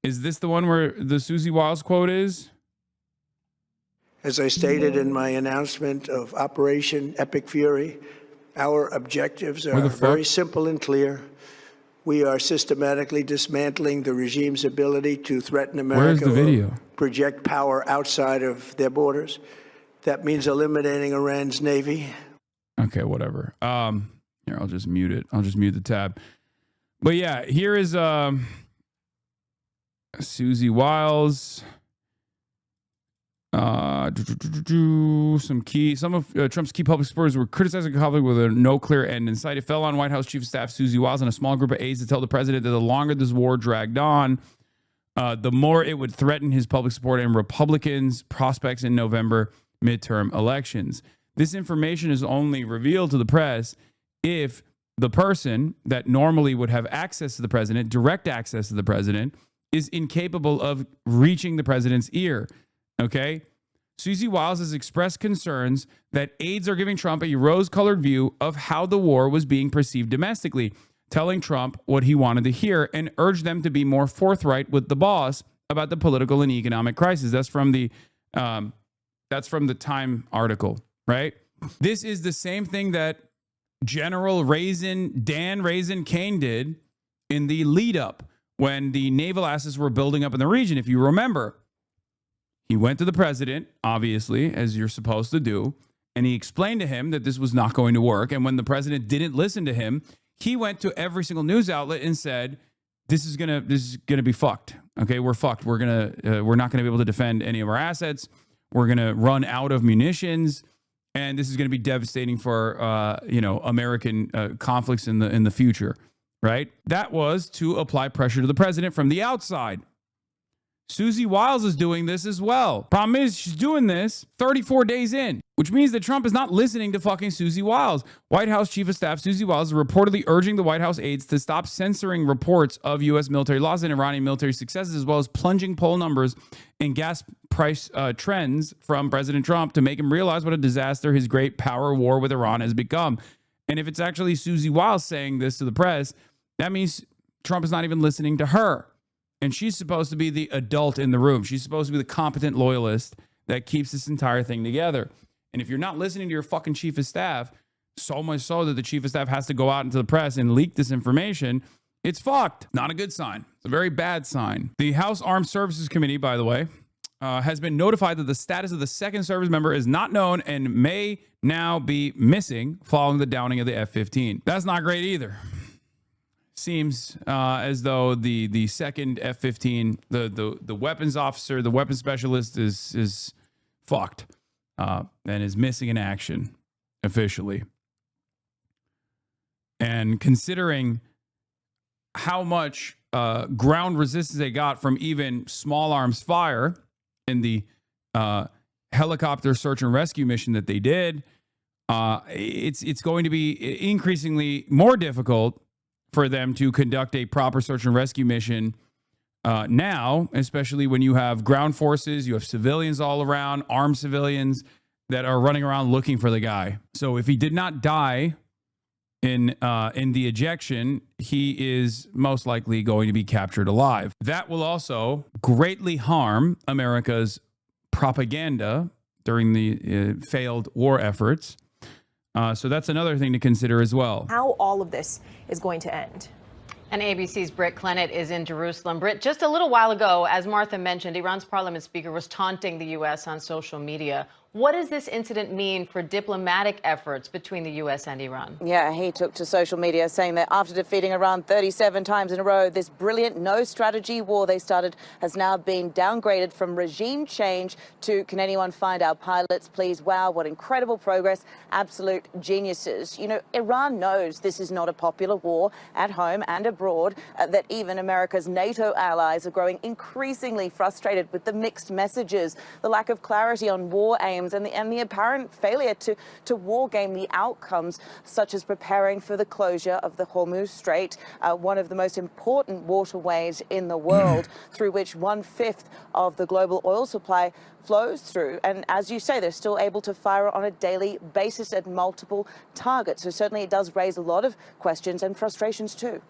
Is this the one where the Susie Wiles quote is? As I stated in my announcement of Operation Epic Fury, our objectives are very simple and clear. We are systematically dismantling the regime's ability to threaten America. Where's the video? Project power outside of their borders. That means eliminating Iran's navy. Okay, whatever. Here, I'll just mute it. I'll just mute the tab. But yeah, here is Susie Wiles. Some of Trump's key public supporters were criticizing the conflict with a no clear end in sight. It fell on White House Chief of Staff Susie Wiles and a small group of aides to tell the president that the longer this war dragged on, the more it would threaten his public support and Republicans' prospects in November midterm elections. This information is only revealed to the press if the person that normally would have access to the president, direct access to the president, is incapable of reaching the president's ear. Okay? Susie Wiles has expressed concerns that aides are giving Trump a rose-colored view of how the war was being perceived domestically, telling Trump what he wanted to hear and urged them to be more forthright with the boss about the political and economic crisis. That's from the Time article, right? This is the same thing that General Dan Raisin Kane did in the lead up when the naval assets were building up in the region. If you remember, he went to the president, obviously, as you're supposed to do, and he explained to him that this was not going to work. And when the president didn't listen to him, he went to every single news outlet and said, this is gonna be fucked. Okay, we're fucked. We're not gonna be able to defend any of our assets. We're gonna run out of munitions, and this is gonna be devastating for American conflicts in the future. Right? That was to apply pressure to the president from the outside. Susie Wiles is doing this as well. Problem is, she's doing this 34 days in, which means that Trump is not listening to fucking Susie Wiles. White House Chief of Staff Susie Wiles is reportedly urging the White House aides to stop censoring reports of U.S. military losses and Iranian military successes, as well as plunging poll numbers and gas price trends from President Trump to make him realize what a disaster his great power war with Iran has become. And if it's actually Susie Wiles saying this to the press, that means Trump is not even listening to her. And she's supposed to be the adult in the room. She's supposed to be the competent loyalist that keeps this entire thing together. And if you're not listening to your fucking chief of staff, so much so that the chief of staff has to go out into the press and leak this information, it's fucked. Not a good sign. It's a very bad sign. The House Armed Services Committee, by the way, has been notified that the status of the second service member is not known and may now be missing following the downing of the F-15. That's not great either. Seems as though the second F-15, the weapons officer, the weapons specialist is fucked and is missing in action officially. And considering how much ground resistance they got from even small arms fire in the helicopter search and rescue mission that they did, it's going to be increasingly more difficult for them to conduct a proper search and rescue mission now, especially when you have ground forces, you have civilians all around, armed civilians that are running around looking for the guy. So if he did not die in the ejection, he is most likely going to be captured alive. That will also greatly harm America's propaganda during the failed war efforts. So that's another thing to consider as well. How all of this is going to end. And ABC's Britt Clennett is in Jerusalem. Britt, just a little while ago, as Martha mentioned, Iran's parliament speaker was taunting the U.S. on social media. What does this incident mean for diplomatic efforts between the U.S. and Iran? Yeah, he took to social media saying that after defeating Iran 37 times in a row, this brilliant no-strategy war they started has now been downgraded from regime change to can anyone find our pilots, please? Wow, what incredible progress. Absolute geniuses. You know, Iran knows this is not a popular war at home and abroad, that even America's NATO allies are growing increasingly frustrated with the mixed messages, the lack of clarity on war aims, and the apparent failure to war game the outcomes, such as preparing for the closure of the Hormuz Strait, one of the most important waterways in the world, through which 1/5 of the global oil supply flows through. And as you say, they're still able to fire on a daily basis at multiple targets. So certainly it does raise a lot of questions and frustrations too.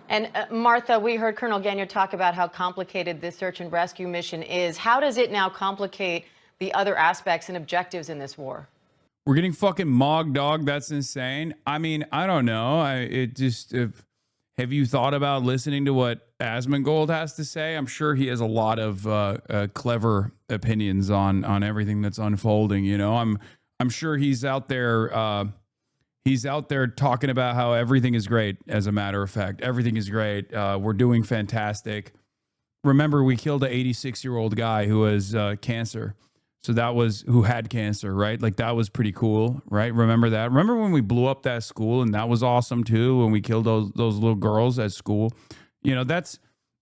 And Martha, we heard Colonel Gagnon talk about how complicated this search and rescue mission is. How does it now complicate the other aspects and objectives in this war? We're getting fucking mogged, dog. That's insane. I mean, I don't know. Have you thought about listening to what Asmongold has to say? I'm sure he has a lot of clever opinions on everything that's unfolding. You know, I'm sure he's out there. He's out there talking about how everything is great. As a matter of fact, everything is great. We're doing fantastic. Remember, we killed an 86-year-old guy who has cancer. So that was who had cancer, right? Like that was pretty cool, right? Remember that? Remember when we blew up that school and that was awesome too, when we killed those little girls at school? You know,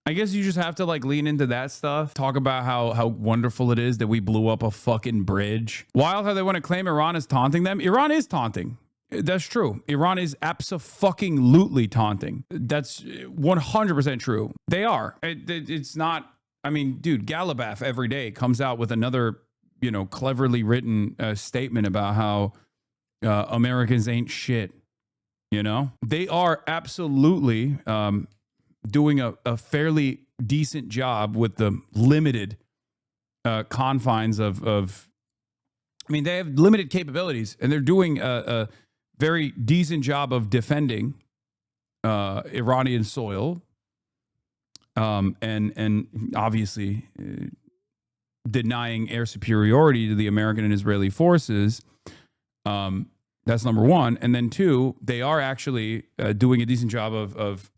I guess you just have to like lean into that stuff. Talk about how wonderful it is that we blew up a fucking bridge. Wild how they want to claim Iran is taunting them. Iran is taunting. That's true. Iran is abso-fucking-lutely taunting. That's 100% true. They are. It's not, I mean, dude, Galabaf every day comes out with another, you know, cleverly written statement about how Americans ain't shit. You know, they are absolutely doing a fairly decent job with the limited confines of. I mean, they have limited capabilities, and they're doing a very decent job of defending Iranian soil, and obviously. Denying air superiority to the American and Israeli forces. That's number one. And then two, they are actually doing a decent job of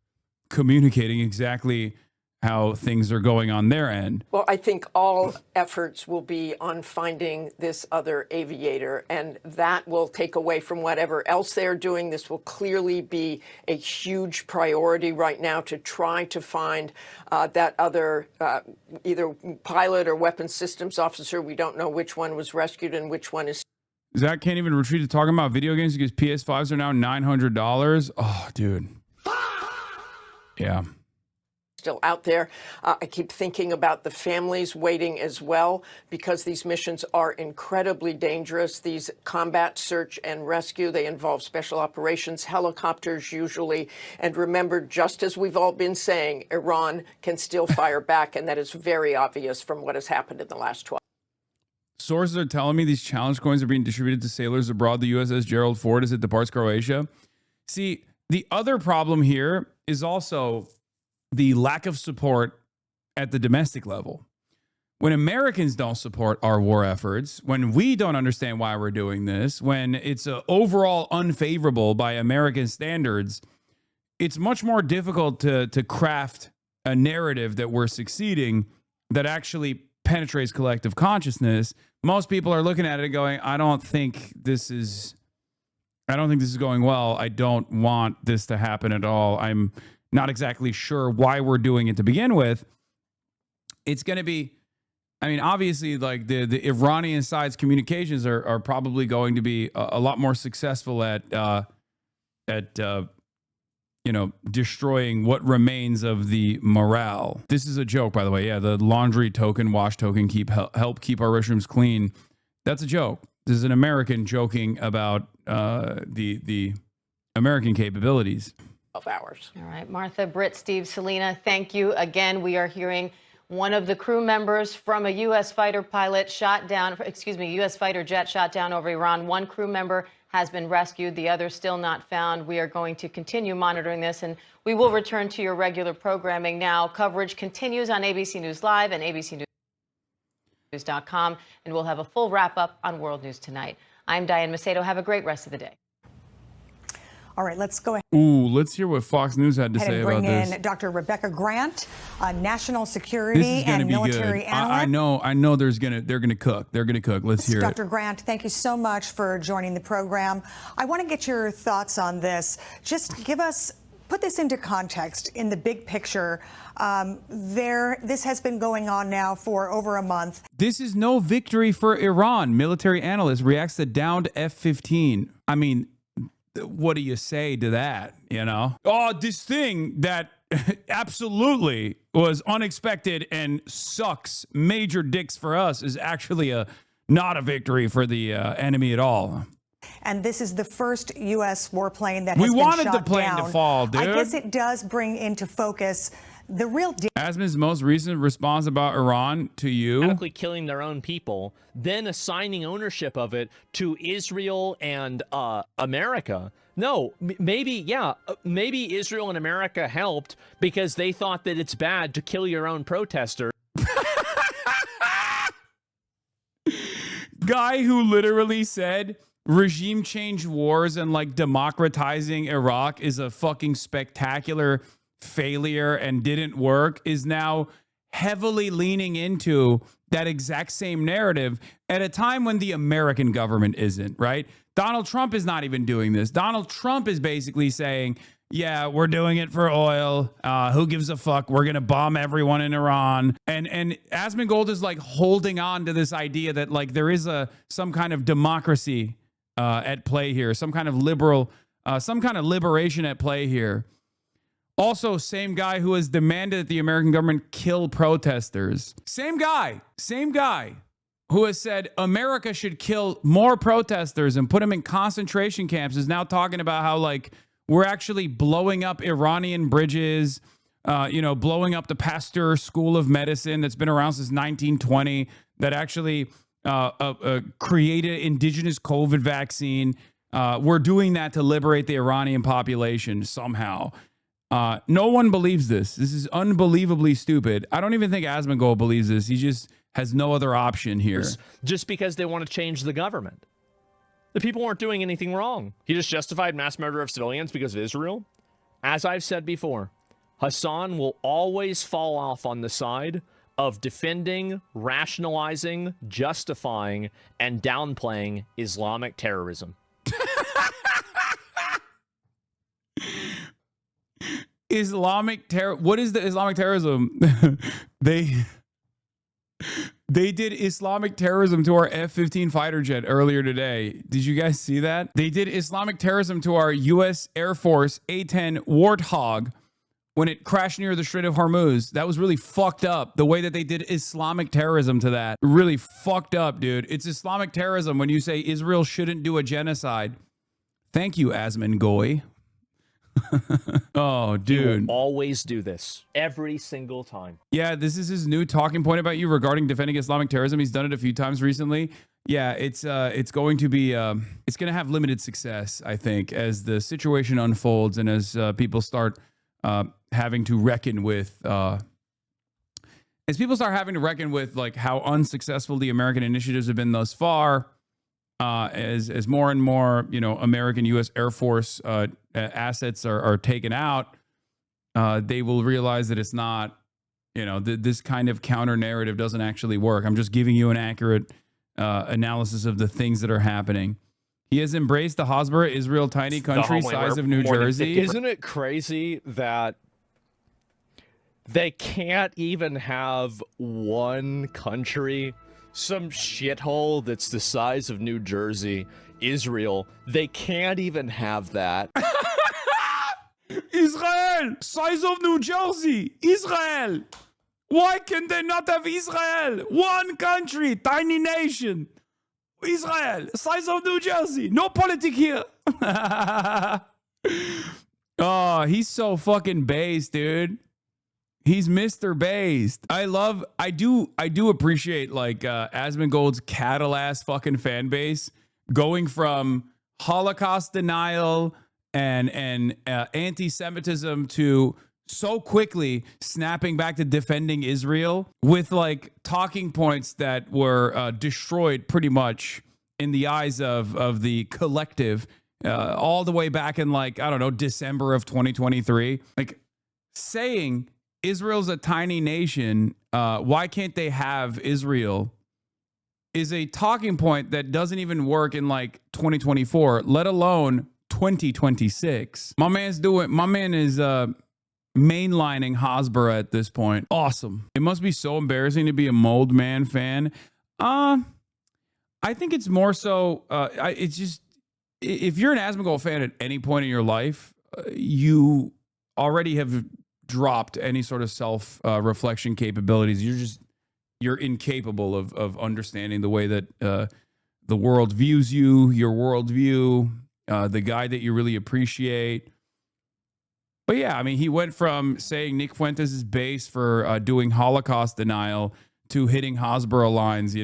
communicating exactly how things are going on their end. Well, I think all efforts will be on finding this other aviator, and that will take away from whatever else they're doing. This will clearly be a huge priority right now to try to find that other either pilot or weapons systems officer. We don't know which one was rescued and which one is. Zach can't even retreat to talking about video games because PS5s are now $900. Oh, dude. Yeah. Still out there. I keep thinking about the families waiting as well, because these missions are incredibly dangerous. These combat search and rescue, they involve special operations, helicopters usually. And remember, just as we've all been saying, Iran can still fire back, and that is very obvious from what has happened in the last 12. Sources are telling me these challenge coins are being distributed to sailors aboard the USS Gerald Ford as it departs Croatia. See, the other problem here is also the lack of support at the domestic level. When Americans don't support our war efforts, when we don't understand why we're doing this, when it's overall unfavorable by American standards, it's much more difficult to craft a narrative that we're succeeding that actually penetrates collective consciousness. Most people are looking at it and going, I don't think this is going well. I don't want this to happen at all. I'm not exactly sure why we're doing it to begin with. It's going to be, I mean, obviously, like the Iranian side's communications are probably going to be a lot more successful at destroying what remains of the morale. This is a joke, by the way. Yeah, the laundry token, wash token, help keep our restrooms clean. That's a joke. This is an American joking about the American capabilities. 12 hours. All right, Martha, Britt, Steve, Selena, thank you again. We are hearing one of the crew members from a U.S. fighter jet shot down over Iran. One crew member has been rescued. The other still not found. We are going to continue monitoring this, and we will return to your regular programming now. Coverage continues on ABC News Live and abcnews.com, and we'll have a full wrap-up on World News Tonight. I'm Diane Macedo. Have a great rest of the day. All right, let's go ahead. Ooh, let's hear what Fox News had to say about this. Bring in Dr. Rebecca Grant, national security and military analyst. I know they're gonna cook. They're gonna cook. Let's hear it. Dr. Grant, thank you so much for joining the program. I want to get your thoughts on this. Just put this into context in the big picture. This has been going on now for over a month. This is no victory for Iran. Military analyst reacts to downed F-15. I mean, what do you say to that? You know, this thing that absolutely was unexpected and sucks major dicks for us is actually not a victory for the enemy at all. And this is the first U.S. warplane that has been shot down. We wanted the plane to fall, dude. I guess it does bring into focus the real deal. Asma's most recent response about Iran to you. Radically killing their own people, then assigning ownership of it to Israel and America. No, maybe Israel and America helped because they thought that it's bad to kill your own protester. Guy who literally said regime change wars and like democratizing Iraq is a fucking spectacular failure and didn't work is now heavily leaning into that exact same narrative at a time when the American government isn't, right? Donald Trump is not even doing this. Donald Trump is basically saying, yeah, we're doing it for oil. Who gives a fuck? We're going to bomb everyone in Iran. And Asmongold is like holding on to this idea that like there is some kind of democracy at play here, some kind of liberation at play here. Also, same guy who has demanded that the American government kill protesters. Same guy who has said America should kill more protesters and put them in concentration camps is now talking about how like we're actually blowing up Iranian bridges, blowing up the Pasteur School of Medicine that's been around since 1920 that actually created indigenous COVID vaccine. We're doing that to liberate the Iranian population somehow. No one believes this. This is unbelievably stupid. I don't even think Asmongold believes this. He just has no other option here. Just because they want to change the government. The people weren't doing anything wrong. He just justified mass murder of civilians because of Israel. As I've said before, Hasan will always fall off on the side of defending, rationalizing, justifying, and downplaying Islamic terrorism. Islamic terror. What is the Islamic terrorism? They did Islamic terrorism to our F-15 fighter jet earlier today. Did you guys see that? They did Islamic terrorism to our U.S. Air Force A-10 Warthog when it crashed near the Strait of Hormuz. That was really fucked up. The way that they did Islamic terrorism to that. Really fucked up, dude. It's Islamic terrorism when you say Israel shouldn't do a genocide. Thank you, Asmongold. Oh, dude. He will always do this every single time. Yeah, this is his new talking point about you regarding defending Islamic terrorism. He's done it a few times recently. Yeah, it's going to be it's going to have limited success, I think, as the situation unfolds and as people start having to reckon with like how unsuccessful the American initiatives have been thus far. As more and more, American U.S. Air Force assets are taken out, they will realize that it's not, this kind of counter narrative doesn't actually work. I'm just giving you an accurate analysis of the things that are happening. He has embraced the Hasbara, Israel, tiny country size of New Jersey. Isn't it crazy that they can't even have one country? Some shithole that's the size of New Jersey, Israel, they can't even have that. Israel, size of New Jersey, Israel. Why can they not have Israel? One country, tiny nation. Israel, size of New Jersey. No politic here. Oh, he's so fucking based, dude. He's Mr. Based. I do appreciate like Asmongold's cattle ass fucking fan base going from Holocaust denial and anti-Semitism to so quickly snapping back to defending Israel with like talking points that were destroyed pretty much in the eyes of the collective all the way back in like, I don't know, December of 2023. Like saying Israel's a tiny nation. Why can't they have Israel? Is a talking point that doesn't even work in like 2024, let alone 2026. My man is mainlining Hasbara at this point. Awesome. It must be so embarrassing to be a Mold Man fan. I think it's more so. It's just if you're an Asmongold fan at any point in your life, you already have dropped any sort of self reflection capabilities. You're incapable of understanding the way that the world views you, your worldview, the guy that you really appreciate. But yeah, I mean, he went from saying Nick Fuentes is base for doing Holocaust denial to hitting Hasbara lines,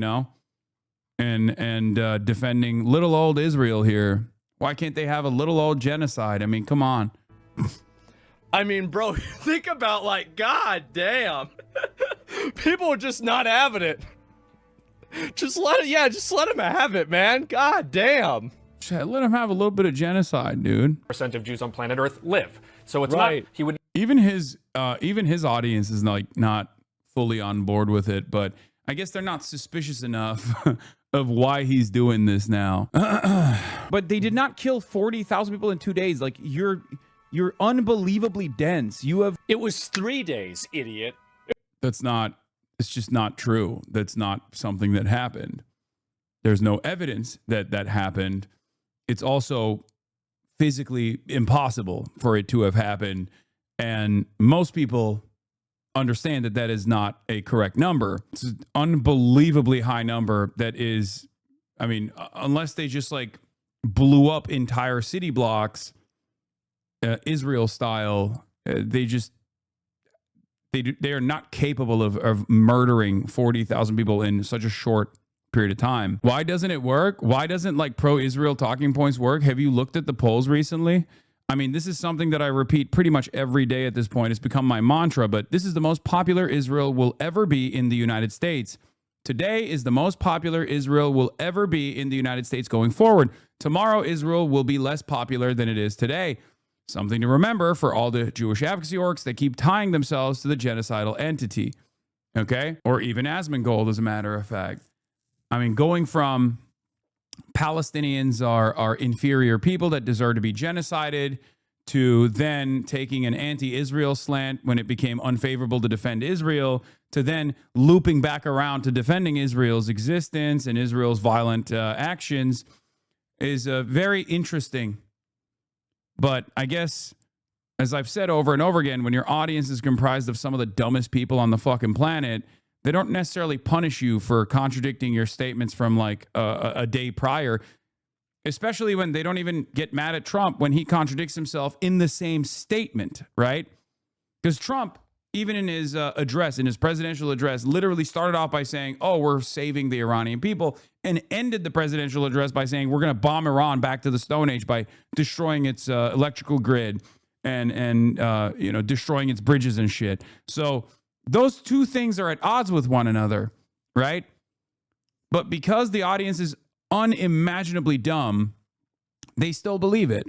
and defending little old Israel here. Why can't they have a little old genocide? I mean, come on. I mean, bro, think about like, god damn. People are just not having it. Just let him have it, man. God damn. Let him have a little bit of genocide, dude. Percent of Jews on planet Earth live. So it's right. not, he would even his audience is like not fully on board with it, but I guess they're not suspicious enough of why he's doing this now. But they did not kill 40,000 people in 2 days. Like you're unbelievably dense. It was 3 days, idiot. It's just not true. That's not something that happened. There's no evidence that happened. It's also physically impossible for it to have happened. And most people understand that is not a correct number. It's an unbelievably high number that is, I mean, unless they just like blew up entire city blocks, Israel style, they are not capable of murdering 40,000 people in such a short period of time. Why doesn't it work? Why doesn't like pro-Israel talking points work? Have you looked at the polls recently? I mean, this is something that I repeat pretty much every day at this point. It's become my mantra, but this is the most popular Israel will ever be in the United States. Today is the most popular Israel will ever be in the United States going forward. Tomorrow, Israel will be less popular than it is today. Something to remember for all the Jewish advocacy orcs that keep tying themselves to the genocidal entity. Okay? Or even Asmongold, as a matter of fact. I mean, going from Palestinians are inferior people that deserve to be genocided to then taking an anti-Israel slant when it became unfavorable to defend Israel, to then looping back around to defending Israel's existence and Israel's violent actions is very interesting. But I guess, as I've said over and over again, when your audience is comprised of some of the dumbest people on the fucking planet, they don't necessarily punish you for contradicting your statements from like a day prior, especially when they don't even get mad at Trump when he contradicts himself in the same statement, right? Because Trump, even in his address, in his presidential address, literally started off by saying, oh, we're saving the Iranian people, and ended the presidential address by saying, we're going to bomb Iran back to the Stone Age by destroying its electrical grid and destroying its bridges and shit. So those two things are at odds with one another, right? But because the audience is unimaginably dumb, they still believe it,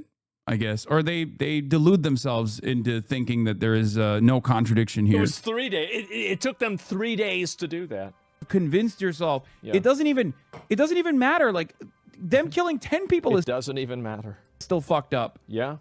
I guess, or they delude themselves into thinking that there is no contradiction here. It was 3 days. It took them 3 days to do that. Convinced yourself. Yeah. It doesn't even matter. Like, them killing 10 people It doesn't even matter. still fucked up. Yeah.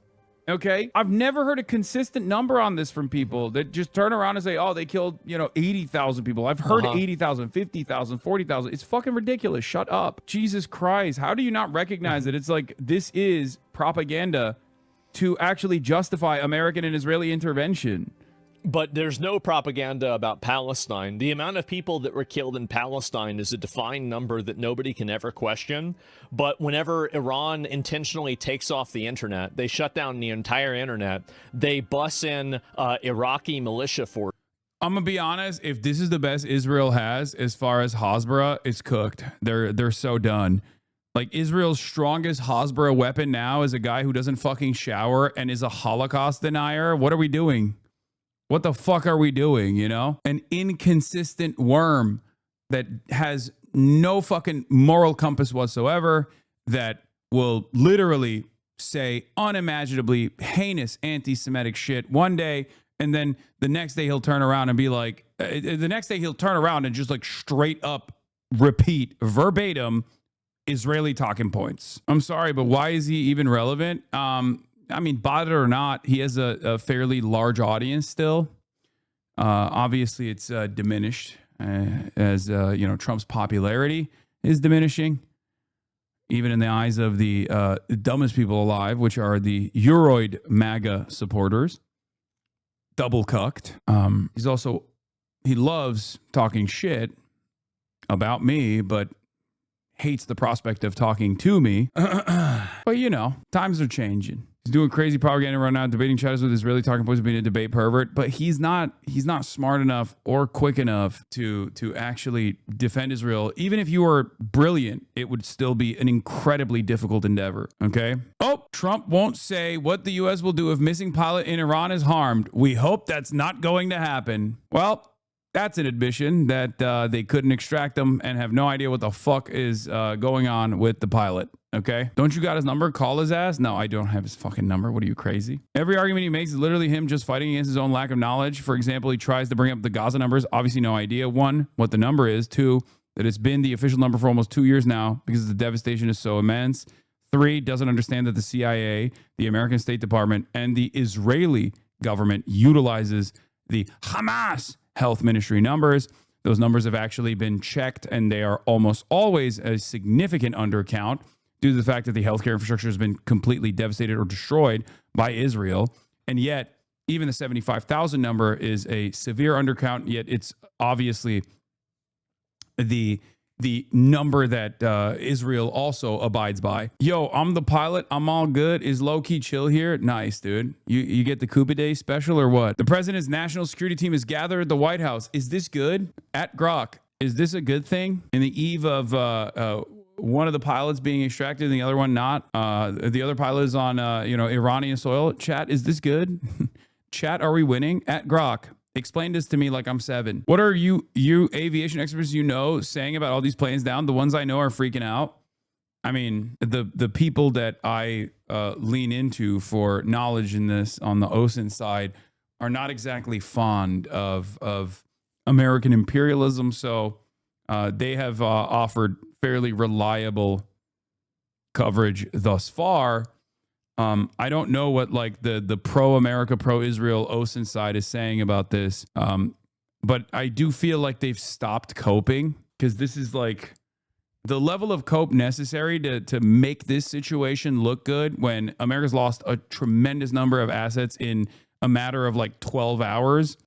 Okay, I've never heard a consistent number on this from people that just turn around and say, oh, they killed 80,000 people. I've heard 80,000, 50,000, 40,000. It's fucking ridiculous. Shut up. Jesus Christ. How do you not recognize it? It's like, this is propaganda to actually justify American and Israeli intervention. But there's no propaganda about Palestine. The amount of people that were killed in Palestine is a defined number that nobody can ever question. But whenever Iran intentionally takes off the internet, they shut down the entire internet, they bus in Iraqi militia force. I'm gonna be honest, if this is the best Israel has as far as Hasbara, it's cooked. They're so done. Like, Israel's strongest Hasbara weapon now is a guy who doesn't fucking shower and is a Holocaust denier. What are we doing? What the fuck are we doing, An inconsistent worm that has no fucking moral compass whatsoever, that will literally say unimaginably heinous anti-Semitic shit one day, and then the next day he'll turn around and be like, and just like straight up repeat verbatim Israeli talking points. I'm sorry, but why is he even relevant? I mean, bought it or not, he has a fairly large audience still. Obviously, it's diminished as Trump's popularity is diminishing, even in the eyes of the dumbest people alive, which are the Euroid MAGA supporters. Double cucked. He loves talking shit about me, but hates the prospect of talking to me. But times are changing. He's doing crazy propaganda right now, debating chatters with Israeli talking points, being a debate pervert. But he's not smart enough or quick enough to actually defend Israel. Even if you were brilliant, it would still be an incredibly difficult endeavor. Okay. Oh, Trump won't say what the U.S. will do if missing pilot in Iran is harmed. We hope that's not going to happen. Well, that's an admission that they couldn't extract them and have no idea what the fuck is going on with the pilot. Okay. Don't you got his number? Call his ass. No, I don't have his fucking number. What are you, crazy? Every argument he makes is literally him just fighting against his own lack of knowledge. For example, he tries to bring up the Gaza numbers. Obviously no idea. 1, what the number is. 2, that it's been the official number for almost 2 years now because the devastation is so immense. 3, doesn't understand that the CIA, the American State Department, and the Israeli government utilizes the Hamas health ministry numbers. Those numbers have actually been checked, and they are almost always a significant undercount due to the fact that the healthcare infrastructure has been completely devastated or destroyed by Israel. And yet, even the 75,000 number is a severe undercount, yet it's obviously the number that Israel also abides by. Yo, I'm the pilot. I'm all good. Is low-key chill here? Nice, dude. You get the Cuba Day special or what? The president's national security team is gathered at the White House. Is this good? At Grok, is this a good thing? In the eve of one of the pilots being extracted and the other one not. The other pilot is on Iranian soil. Chat, is this good? Chat, are we winning? At Grok, explain this to me like I'm 7. What are you aviation experts saying about all these planes down? The ones I know are freaking out. I mean, the people that I lean into for knowledge in this on the OSINT side are not exactly fond of American imperialism. So they have offered fairly reliable coverage thus far. I don't know what like the pro-America, pro-Israel OSINT side is saying about this. But I do feel like they've stopped coping, because this is like the level of cope necessary to make this situation look good when America's lost a tremendous number of assets in a matter of like 12 hours.